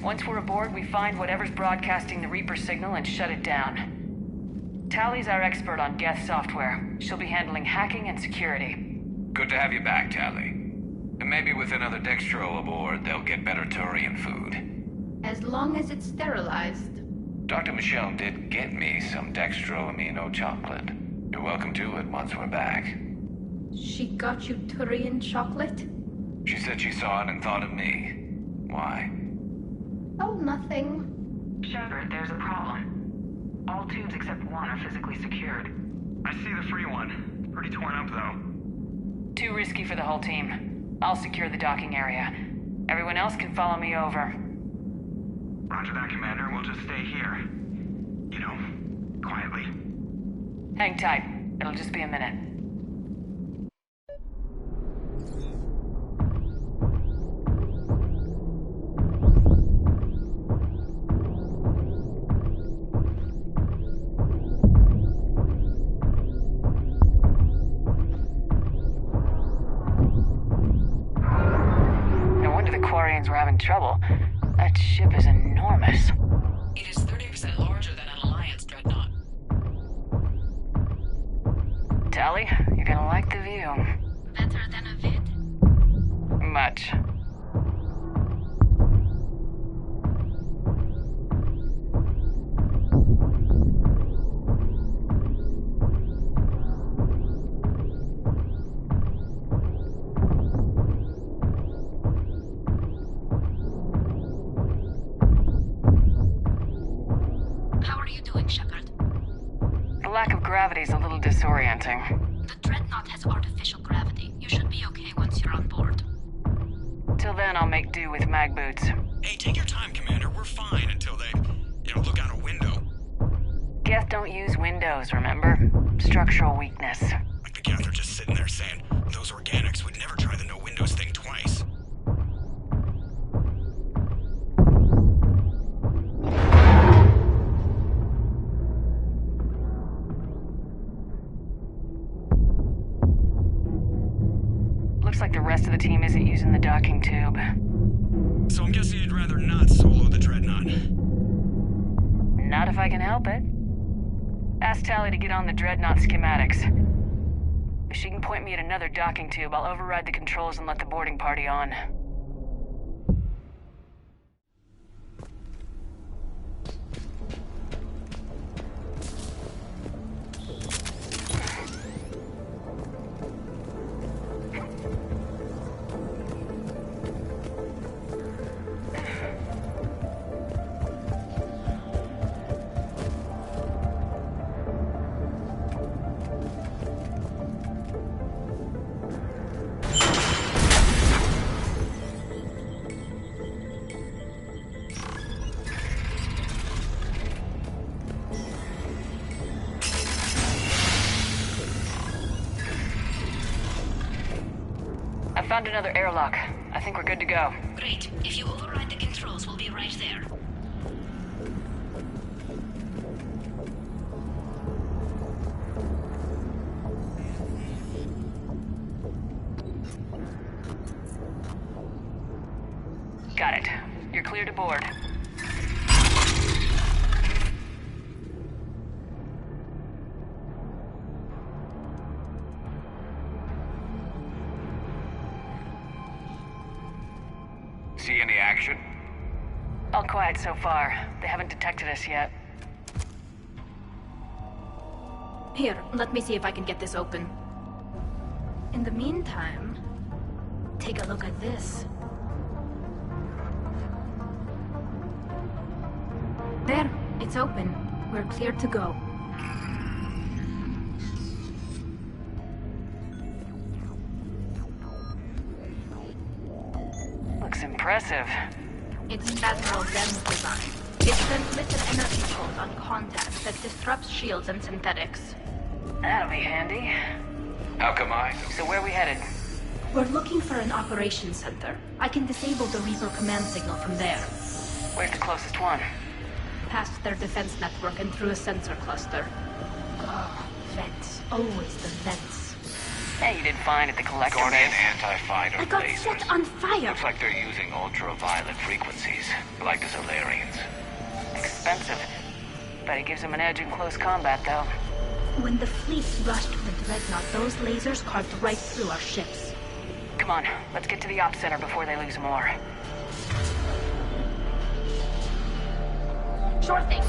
Once we're aboard, we find whatever's broadcasting the Reaper signal and shut it down. Tally's our expert on Geth software. She'll be handling hacking and security. Good to have you back, Tally. And maybe with another Dextro aboard, they'll get better Turian food. As long as it's sterilized. Dr. Michelle did get me some Dextro amino chocolate. You're welcome to it once we're back. She got you Turian chocolate? She said she saw it and thought of me. Why? Oh, nothing. Shepard, there's a problem. All tubes except one are physically secured. I see the free one. It's pretty torn up, though. Too risky for the whole team. I'll secure the docking area. Everyone else can follow me over. Roger that, Commander. We'll just stay here. You know, quietly. Hang tight. It'll just be a minute. We're having trouble. That ship is enormous. It is 30% larger than an Alliance dreadnought. Tally, you're gonna like the view. Better than a vid? Much. Gravity's a little disorienting. The Dreadnought has artificial gravity. You should be okay once you're on board. Till then, I'll make do with mag boots. Hey, take your time, Commander. We're fine until they, look out a window. Geth don't use windows, remember? Structural weakness. Like the Geth are just sitting there saying, those organics would never try the no windows thing twice. Looks like the rest of the team isn't using the docking tube. So I'm guessing you'd rather not solo the Dreadnought. Not if I can help it. Ask Tally to get on the Dreadnought schematics. If she can point me at another docking tube, I'll override the controls and let the boarding party on. Found another airlock. I think we're good to go. Great. If you override the controls, we'll be right there. Got it. You're clear to board. All quiet so far. They haven't detected us yet. Here, let me see if I can get this open. In the meantime, take a look at this. There, it's open. We're clear to go. Looks impressive. It's Admiral Zen's design. It transmits an energy pulse on contact that disrupts shields and synthetics. That'll be handy. How come I? So where are we headed? We're looking for an operations center. I can disable the Reaper command signal from there. Where's the closest one? Past their defense network and through a sensor cluster. Oh, vents. Always the vents. Hey, you did fine at the collector Guardian base. anti-fighter I got lasers. set on fire! Looks like they're using ultraviolet frequencies, like the Solarians. Expensive. But it gives them an edge in close combat, though. When the fleet rushed the Dreadnought, those lasers carved right through our ships. Come on, let's get to the ops center before they lose more. Sure thing.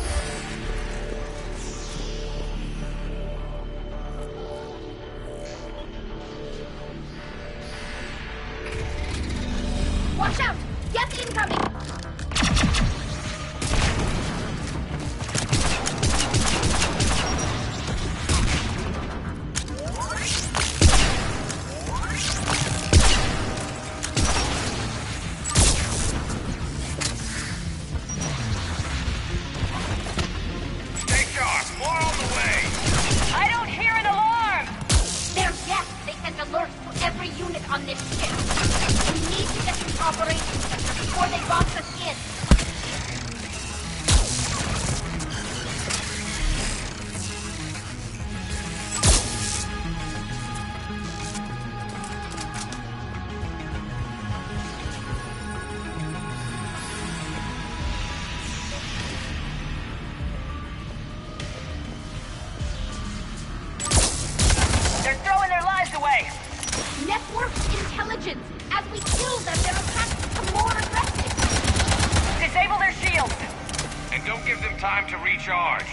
Watch out! Get incoming! Stay sharp! More on the way! I don't hear an alarm! They're deaf! They sent alerts to every unit on this ship! We need to get to the operations center before they box us in! They're throwing their lives away! Network intelligence! As we kill them, their attacks become more aggressive! Disable their shields! And don't give them time to recharge.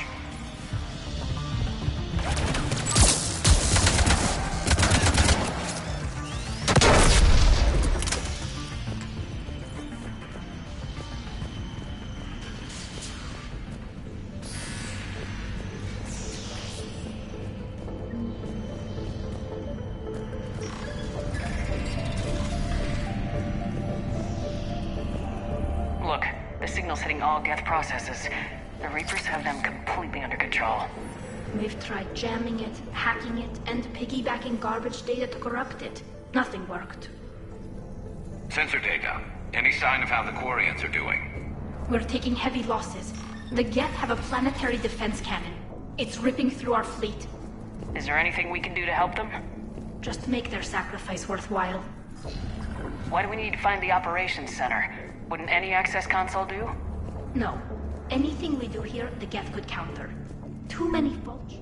Look, the signal's hitting all Geth processes. The Reapers have them completely under control. We've tried jamming it, hacking it, and piggybacking garbage data to corrupt it. Nothing worked. Sensor data. Any sign of how the Quarians are doing? We're taking heavy losses. The Geth have a planetary defense cannon. It's ripping through our fleet. Is there anything we can do to help them? Just make their sacrifice worthwhile. Why do we need to find the operations center? Wouldn't any access console do? No. Anything we do here, the Geth could counter. Too many folks.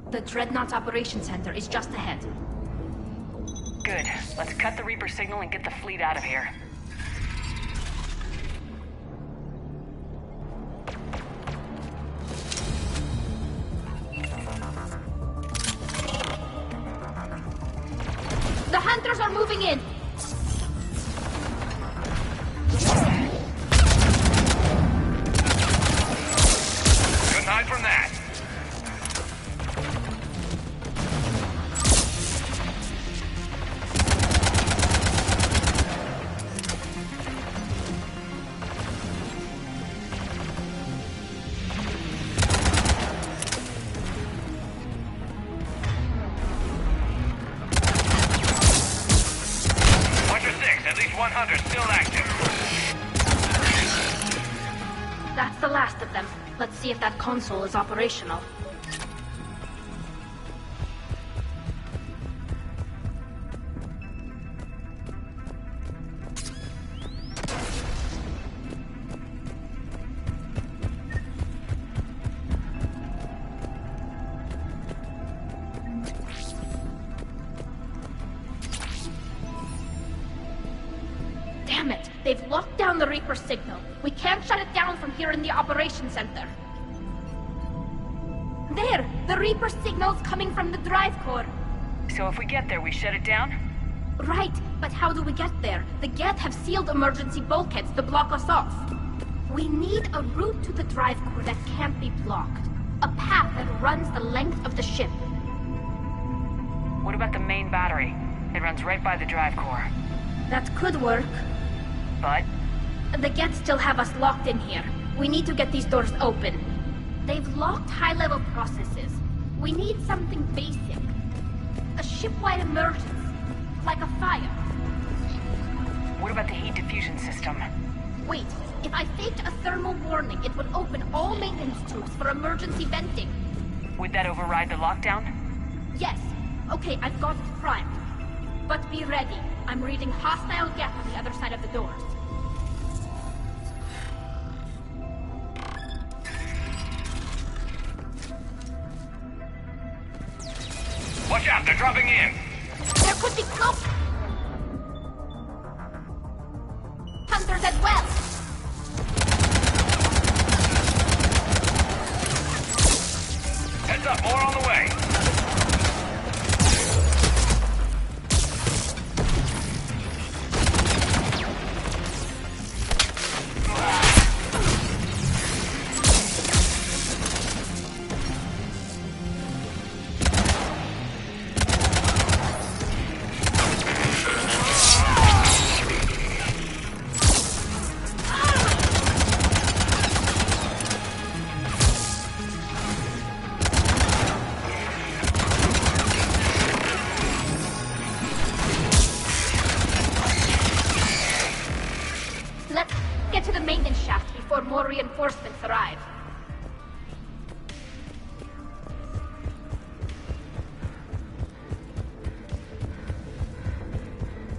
The Dreadnought's operations center is just ahead. Good. Let's cut the Reaper signal and get the fleet out of here. The hunters are moving in! Couldn't hide from that. Watcher 6, at least 100 still active. That's the last of them. Let's see if that console is operational. Damn it! They They've locked down the Reaper signal. We can't shut it down from here in the operations center. There! The Reaper signal's coming from the drive core. So if we get there, we shut it down? Right, but how do we get there? The Geth have sealed emergency bulkheads to block us off. We need a route to the drive core that can't be blocked. A path that runs the length of the ship. What about the main battery? It runs right by the drive core. That could work. But? The Geth still have us locked in here. We need to get these doors open. They've locked high-level processes. We need something basic. A ship-wide emergency. Like a fire. What about the heat diffusion system? Wait, if I faked a thermal warning, it would open all maintenance tubes for emergency venting. Would that override the lockdown? Yes. Okay, I've got it primed. But be ready. I'm reading hostile Geth on the other side of the doors. Watch out, they're dropping in! There could be cloak hunters as well! Heads up, more on the way! Let's get to the maintenance shaft before more reinforcements arrive.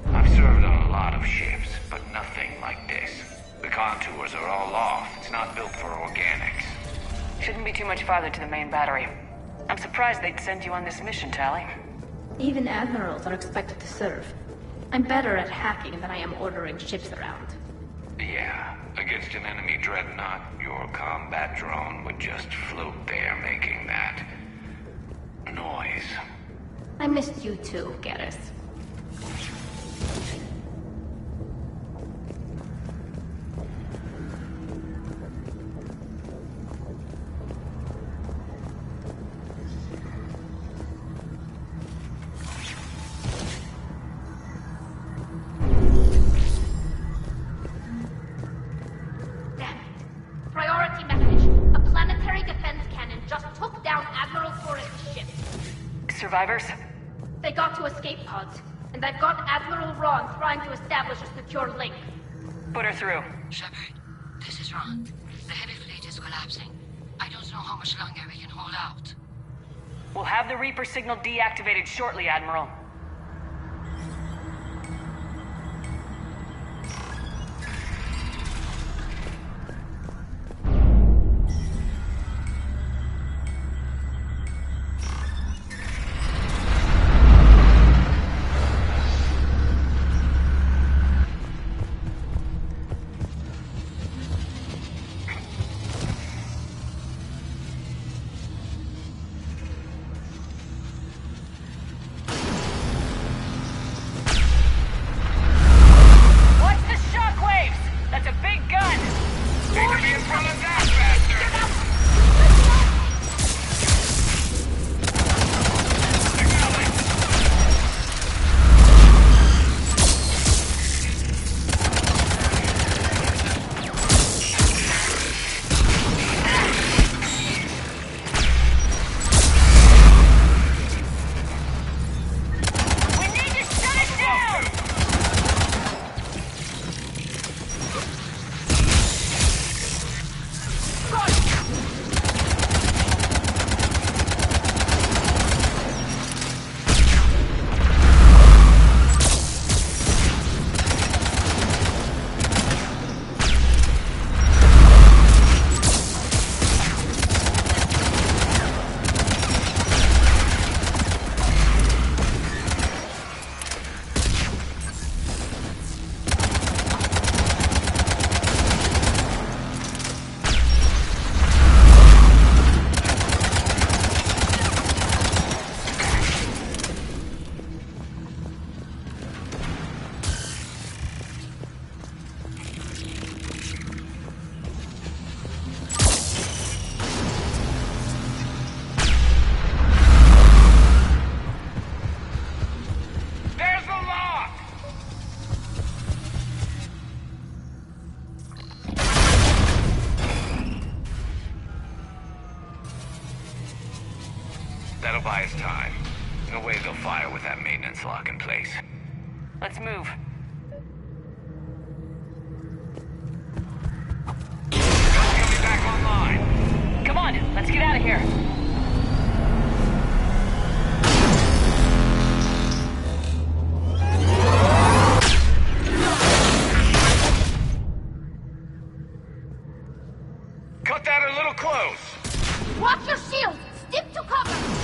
I've served on a lot of ships, but nothing like this. The contours are all off. It's not built for organics. Shouldn't be too much farther to the main battery. I'm surprised they'd send you on this mission, Tally. Even admirals are expected to serve. I'm better at hacking than I am ordering ships around. Yeah, against an enemy dreadnought, your combat drone would just float there making that noise. I missed you too, Garrus. Priority message. A planetary defense cannon just took down Admiral Forrest's ship. Survivors? They got to escape pods, and I've got Admiral Ron trying to establish a secure link. Put her through. Shepard, this is Ron. The heavy fleet is collapsing. I don't know how much longer we can hold out. We'll have the Reaper signal deactivated shortly, Admiral. That'll buy us time. No way they'll fire with that maintenance lock in place. Let's move. Get me back online! Come on, let's get out of here. Cut that a little close! Watch your shield! Stick to cover!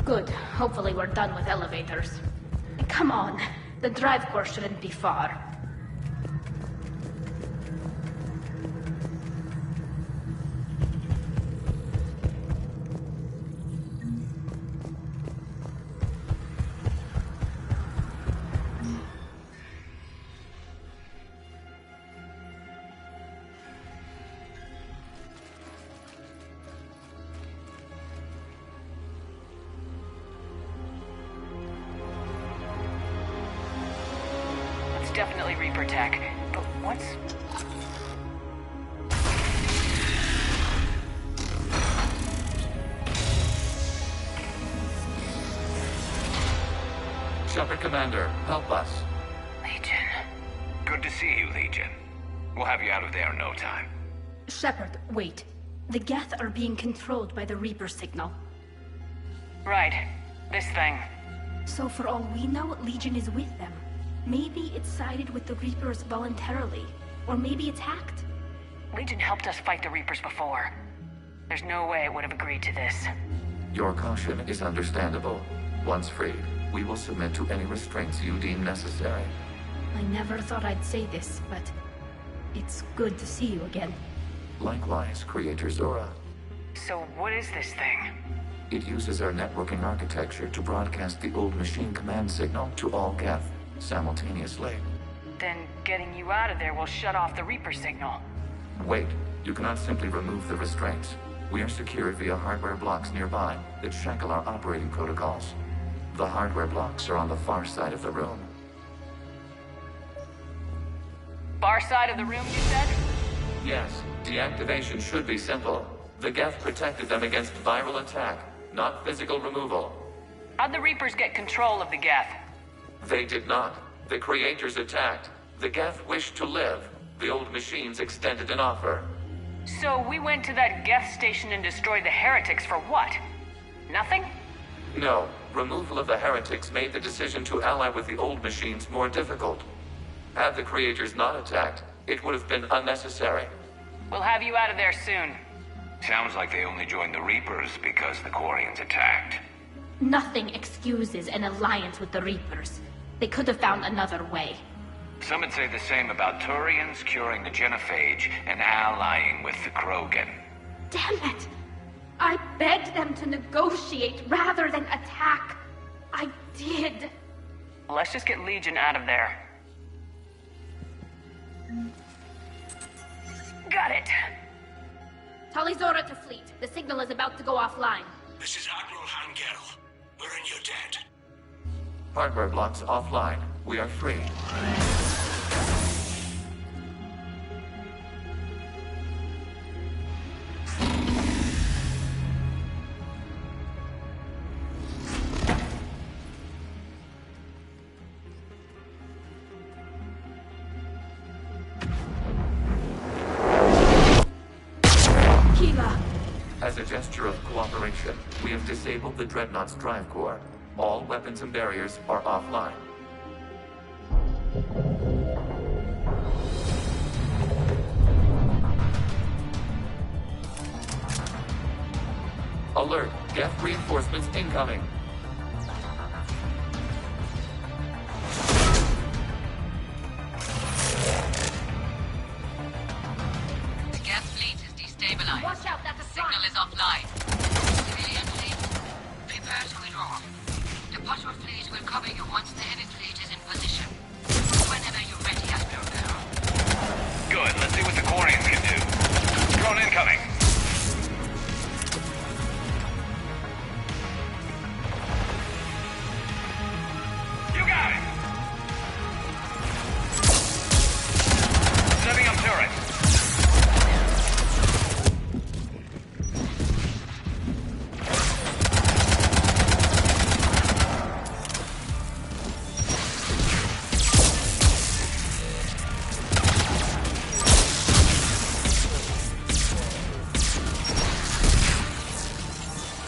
Good. Hopefully we're done with elevators. Come on. The drive course shouldn't be far. Definitely Reaper tech, but what's... Shepard Commander, help us. Legion. Good to see you, Legion. We'll have you out of there in no time. Shepard, wait. The Geth are being controlled by the Reaper signal. Right. This thing. So for all we know, Legion is with them. Maybe it sided with the Reapers voluntarily. Or maybe it's hacked. Legion helped us fight the Reapers before. There's no way it would have agreed to this. Your caution is understandable. Once freed, we will submit to any restraints you deem necessary. I never thought I'd say this, but it's good to see you again. Likewise, Creator Zora. So what is this thing? It uses our networking architecture to broadcast the old machine command signal to all Geth simultaneously. Then getting you out of there will shut off the Reaper signal. Wait, you cannot simply remove the restraints. We are secured via hardware blocks nearby that shackle our operating protocols. The hardware blocks are on the far side of the room. Far side of the room, you said? Yes, deactivation should be simple. The Geth protected them against viral attack, not physical removal. How'd the Reapers get control of the Geth? They did not. The Creators attacked. The Geth wished to live. The old machines extended an offer. So we went to that Geth station and destroyed the heretics for what? Nothing? No. Removal of the heretics made the decision to ally with the old machines more difficult. Had the creators not attacked, it would have been unnecessary. We'll have you out of there soon. Sounds like they only joined the Reapers because the Quarians attacked. Nothing excuses an alliance with the Reapers. They could have found another way. Some would say the same about Turians curing the genophage and allying with the Krogan. Damn it! I begged them to negotiate rather than attack. I did. Let's just get Legion out of there. Got it. Talizora to fleet. The signal is about to go offline. This is Admiral Hangel. We're in your debt. Hardware blocks offline. We are free. As a gesture of cooperation, we have disabled the Dreadnought's drive core. All weapons and barriers are offline. Alert! Geth reinforcements incoming! The Geth fleet is destabilized. Watch out, that's a Signal is offline. Civilian fleet, prepare to withdraw. The patrol fleet will cover you once the heavy fleet is in position. Whenever you're ready, Admiral. Good, let's see what the Quarians can do. Drone incoming. You got it! Setting up turret.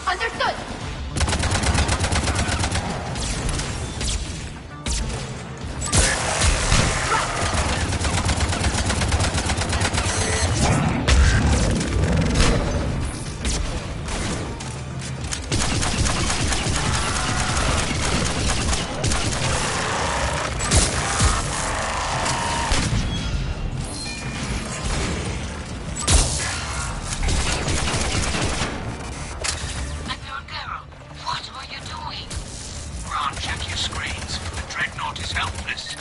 Understood! Admiral Carroll, what are you doing? Ron, check your screens. The Dreadnought is helpless.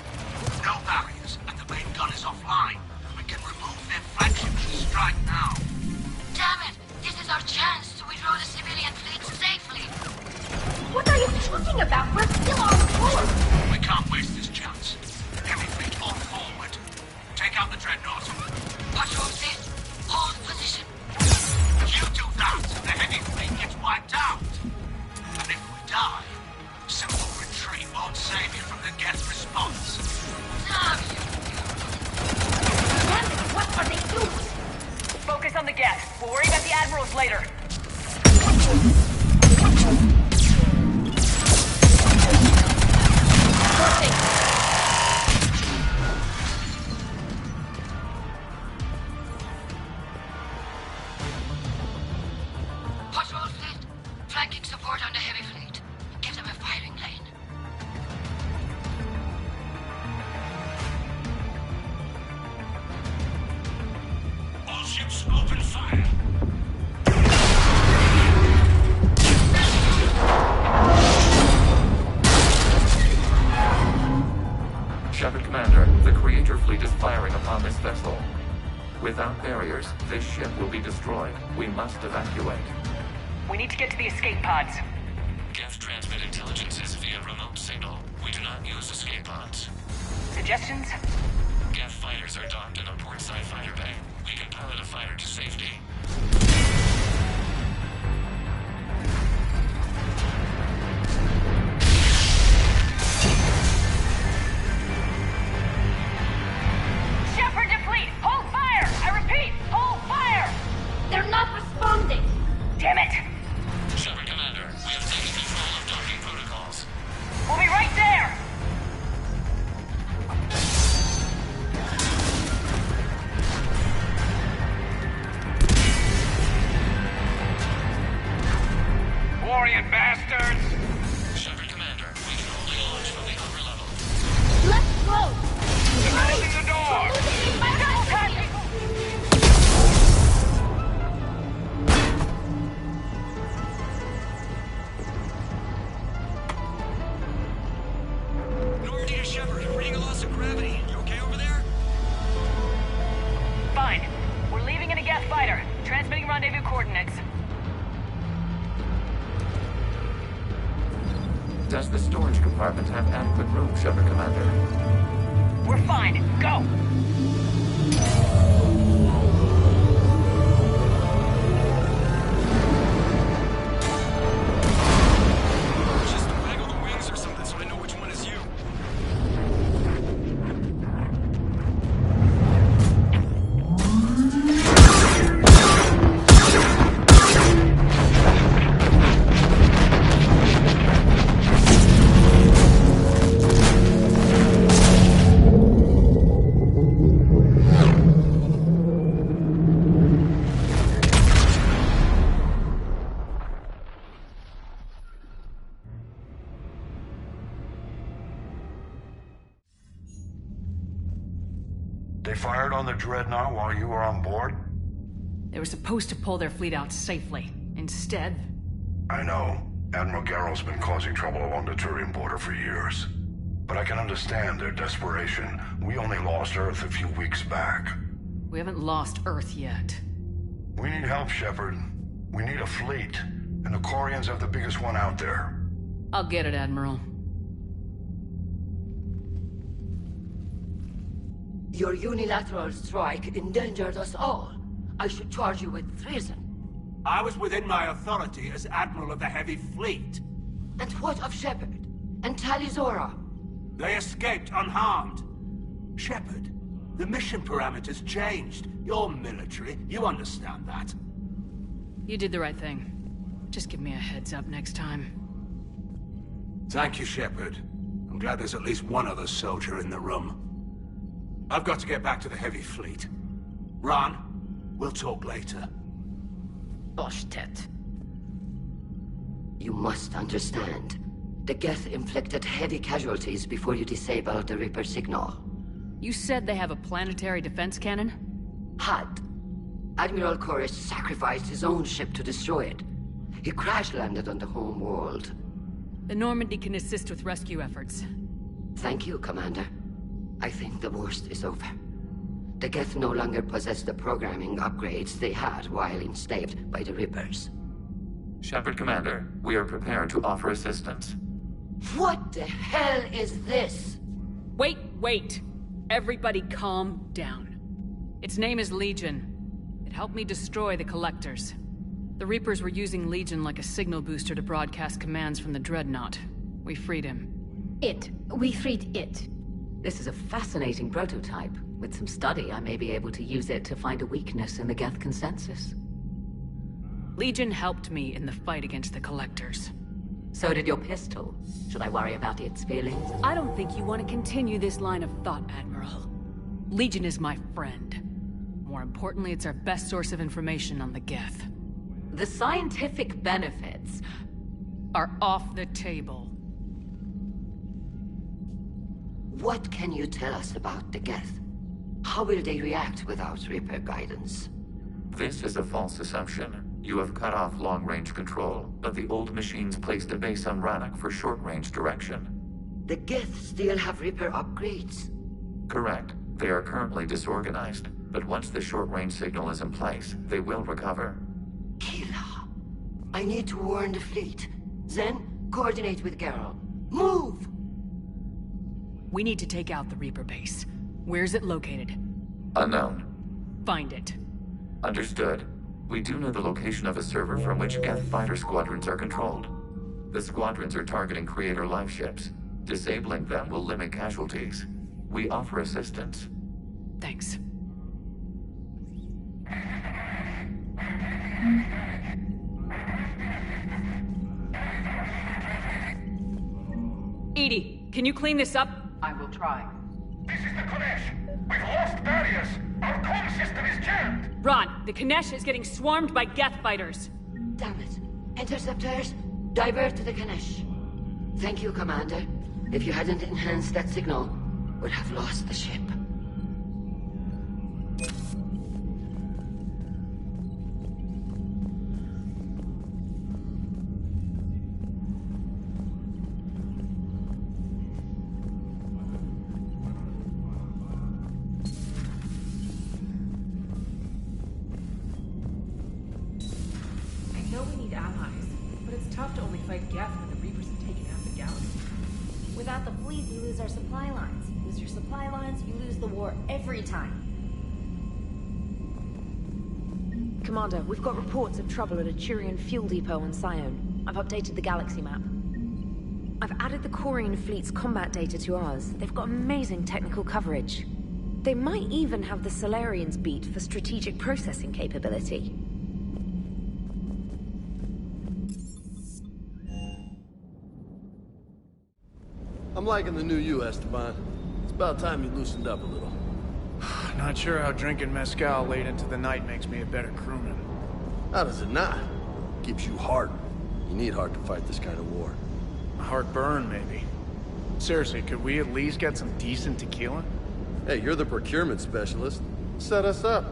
No barriers, and the main gun is offline. We can remove their flagship strike now. Damn it! This is our chance to withdraw the civilian fleet safely. What are you talking about? We're still on course! We can't waste this chance. Heavy fleet on forward. Take out the Dreadnought. Patrol fleet, hold position. You do that, the heavy fleet gets wiped out. And if we die, simple retreat won't save you from the Geth response. Damn you! Damn it, what are they doing? Focus on the Geth. We'll worry about the admirals later. Patrol fleet, flanking support on the heavy fleet. Give them a firing lane. All ships open fire. Shepard Commander, the Creator fleet is firing upon this vessel. Without barriers, this ship will be destroyed. We must evacuate. We need to get to the escape pods. Geth transmit intelligences via remote signal. We do not use escape pods. Suggestions? Geth fighters are docked in a portside fighter bay. We can pilot a fighter to safety. Shepard to fleet! severe loss of gravity. You okay over there? Fine. We're leaving in a Geth fighter. Transmitting rendezvous coordinates. Does the storage compartment have adequate room, Shepard Commander? We're fine. Go! Just waggle the wings or something so I know which one is you. They fired on the Dreadnought while you were on board? They were supposed to pull their fleet out safely. Instead... I know. Admiral Garrow's been causing trouble along the Turian border for years. But I can understand their desperation. We only lost Earth a few weeks back. We haven't lost Earth yet. We need help, Shepard. We need a fleet. And the Quarians have the biggest one out there. I'll get it, Admiral. Your unilateral strike endangered us all. I should charge you with treason. I was within my authority as Admiral of the Heavy Fleet. And what of Shepard? And Talizora? They escaped unharmed. Shepard, the mission parameters changed. You're military, you understand that. You did the right thing. Just give me a heads up next time. Thank you, Shepard. I'm glad there's at least one other soldier in the room. I've got to get back to the Heavy Fleet. Ron, we'll talk later. Oshtet. You must understand. The Geth inflicted heavy casualties before you disabled the Reaper signal. You said they have a planetary defense cannon? Had. Admiral Koresh sacrificed his own ship to destroy it. He crash-landed on the home world. The Normandy can assist with rescue efforts. Thank you, Commander. I think the worst is over. The Geth no longer possess the programming upgrades they had while enslaved by the Reapers. Shepard Commander, we are prepared to offer assistance. What the hell is this? Wait! Everybody calm down. Its name is Legion. It helped me destroy the Collectors. The Reapers were using Legion like a signal booster to broadcast commands from the Dreadnought. We freed him. We freed it. This is a fascinating prototype. With some study, I may be able to use it to find a weakness in the Geth consensus. Legion helped me in the fight against the Collectors. So did your pistol. Should I worry about its feelings? I don't think you want to continue this line of thought, Admiral. Legion is my friend. More importantly, it's our best source of information on the Geth. The scientific benefits are off the table. What can you tell us about the Geth? How will they react without Reaper guidance? This is a false assumption. You have cut off long-range control, but the old machines placed a base on RANNOH for short-range direction. The Geth still have Reaper upgrades? Correct. They are currently disorganized, but once the short-range signal is in place, they will recover. Killa, I need to warn the fleet. Then, coordinate with Garrow. Move! We need to take out the Reaper base. Where's it located? Unknown. Find it. Understood. We do know the location of a server from which Geth fighter squadrons are controlled. The squadrons are targeting Creator life ships. Disabling them will limit casualties. We offer assistance. Thanks. Edie, can you clean this up? I will try. This is the Konesh. We've lost barriers. Our comm system is jammed. Ron, the Konesh is getting swarmed by Geth fighters. Damn it. Interceptors, divert to the Ganesh. Thank you, Commander. If you hadn't enhanced that signal, we'd have lost the ship. Geth when the Reapers have taken half the galaxy. Without the fleet, you lose our supply lines. Lose your supply lines, you lose the war every time. Commander, we've got reports of trouble at a Turian fuel depot on Scion. I've updated the galaxy map. I've added the Quarian fleet's combat data to ours. They've got amazing technical coverage. They might even have the Solarians beat for strategic processing capability. I'm liking the new you, Esteban. It's about time you loosened up a little. Not sure how drinking mezcal late into the night makes me a better crewman. How does it not? Keeps you heart. You need heart to fight this kind of war. Heartburn, maybe. Seriously, could we at least get some decent tequila? Hey, you're the procurement specialist. Set us up.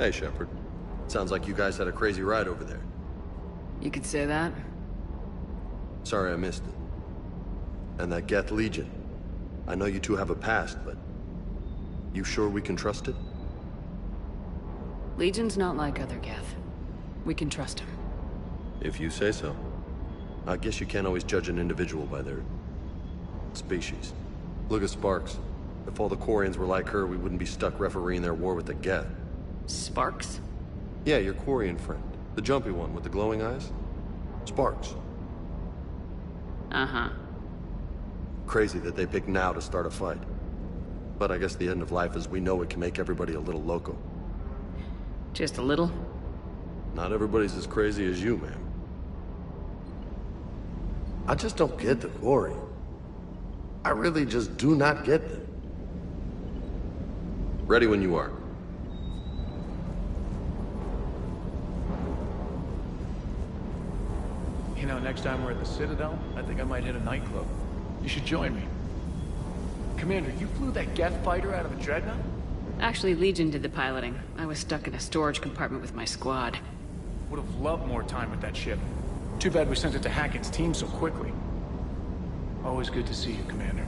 Hey, Shepard. Sounds like you guys had a crazy ride over there. You could say that. Sorry I missed it. And that Geth Legion. I know you two have a past, but... you sure we can trust it? Legion's not like other Geth. We can trust him. If you say so. I guess you can't always judge an individual by their... species. Look at Sparks. If all the Quarians were like her, we wouldn't be stuck refereeing their war with the Geth. Sparks? Yeah, your Quarian friend. The jumpy one with the glowing eyes. Sparks. Uh-huh. Crazy that they pick now to start a fight. But I guess the end of life as we know it can make everybody a little loco. Just a little? Not everybody's as crazy as you, ma'am. I just don't get the Quarian. I really just do not get them. Ready when you are. You know, next time we're at the Citadel, I think I might hit a nightclub. You should join me. Commander, you flew that Geth fighter out of a dreadnought? Actually, Legion did the piloting. I was stuck in a storage compartment with my squad. Would have loved more time with that ship. Too bad we sent it to Hackett's team so quickly. Always good to see you, Commander.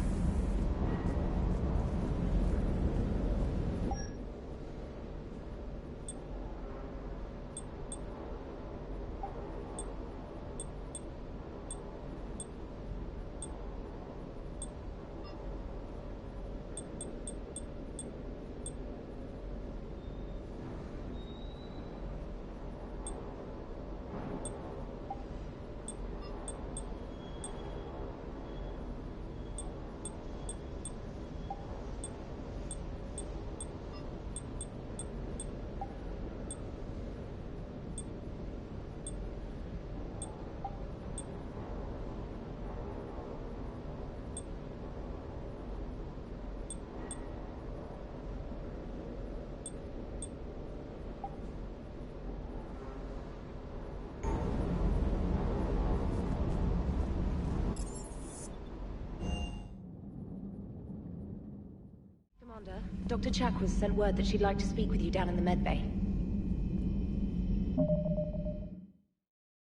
Dr. Chakwas sent word that she'd like to speak with you down in the medbay.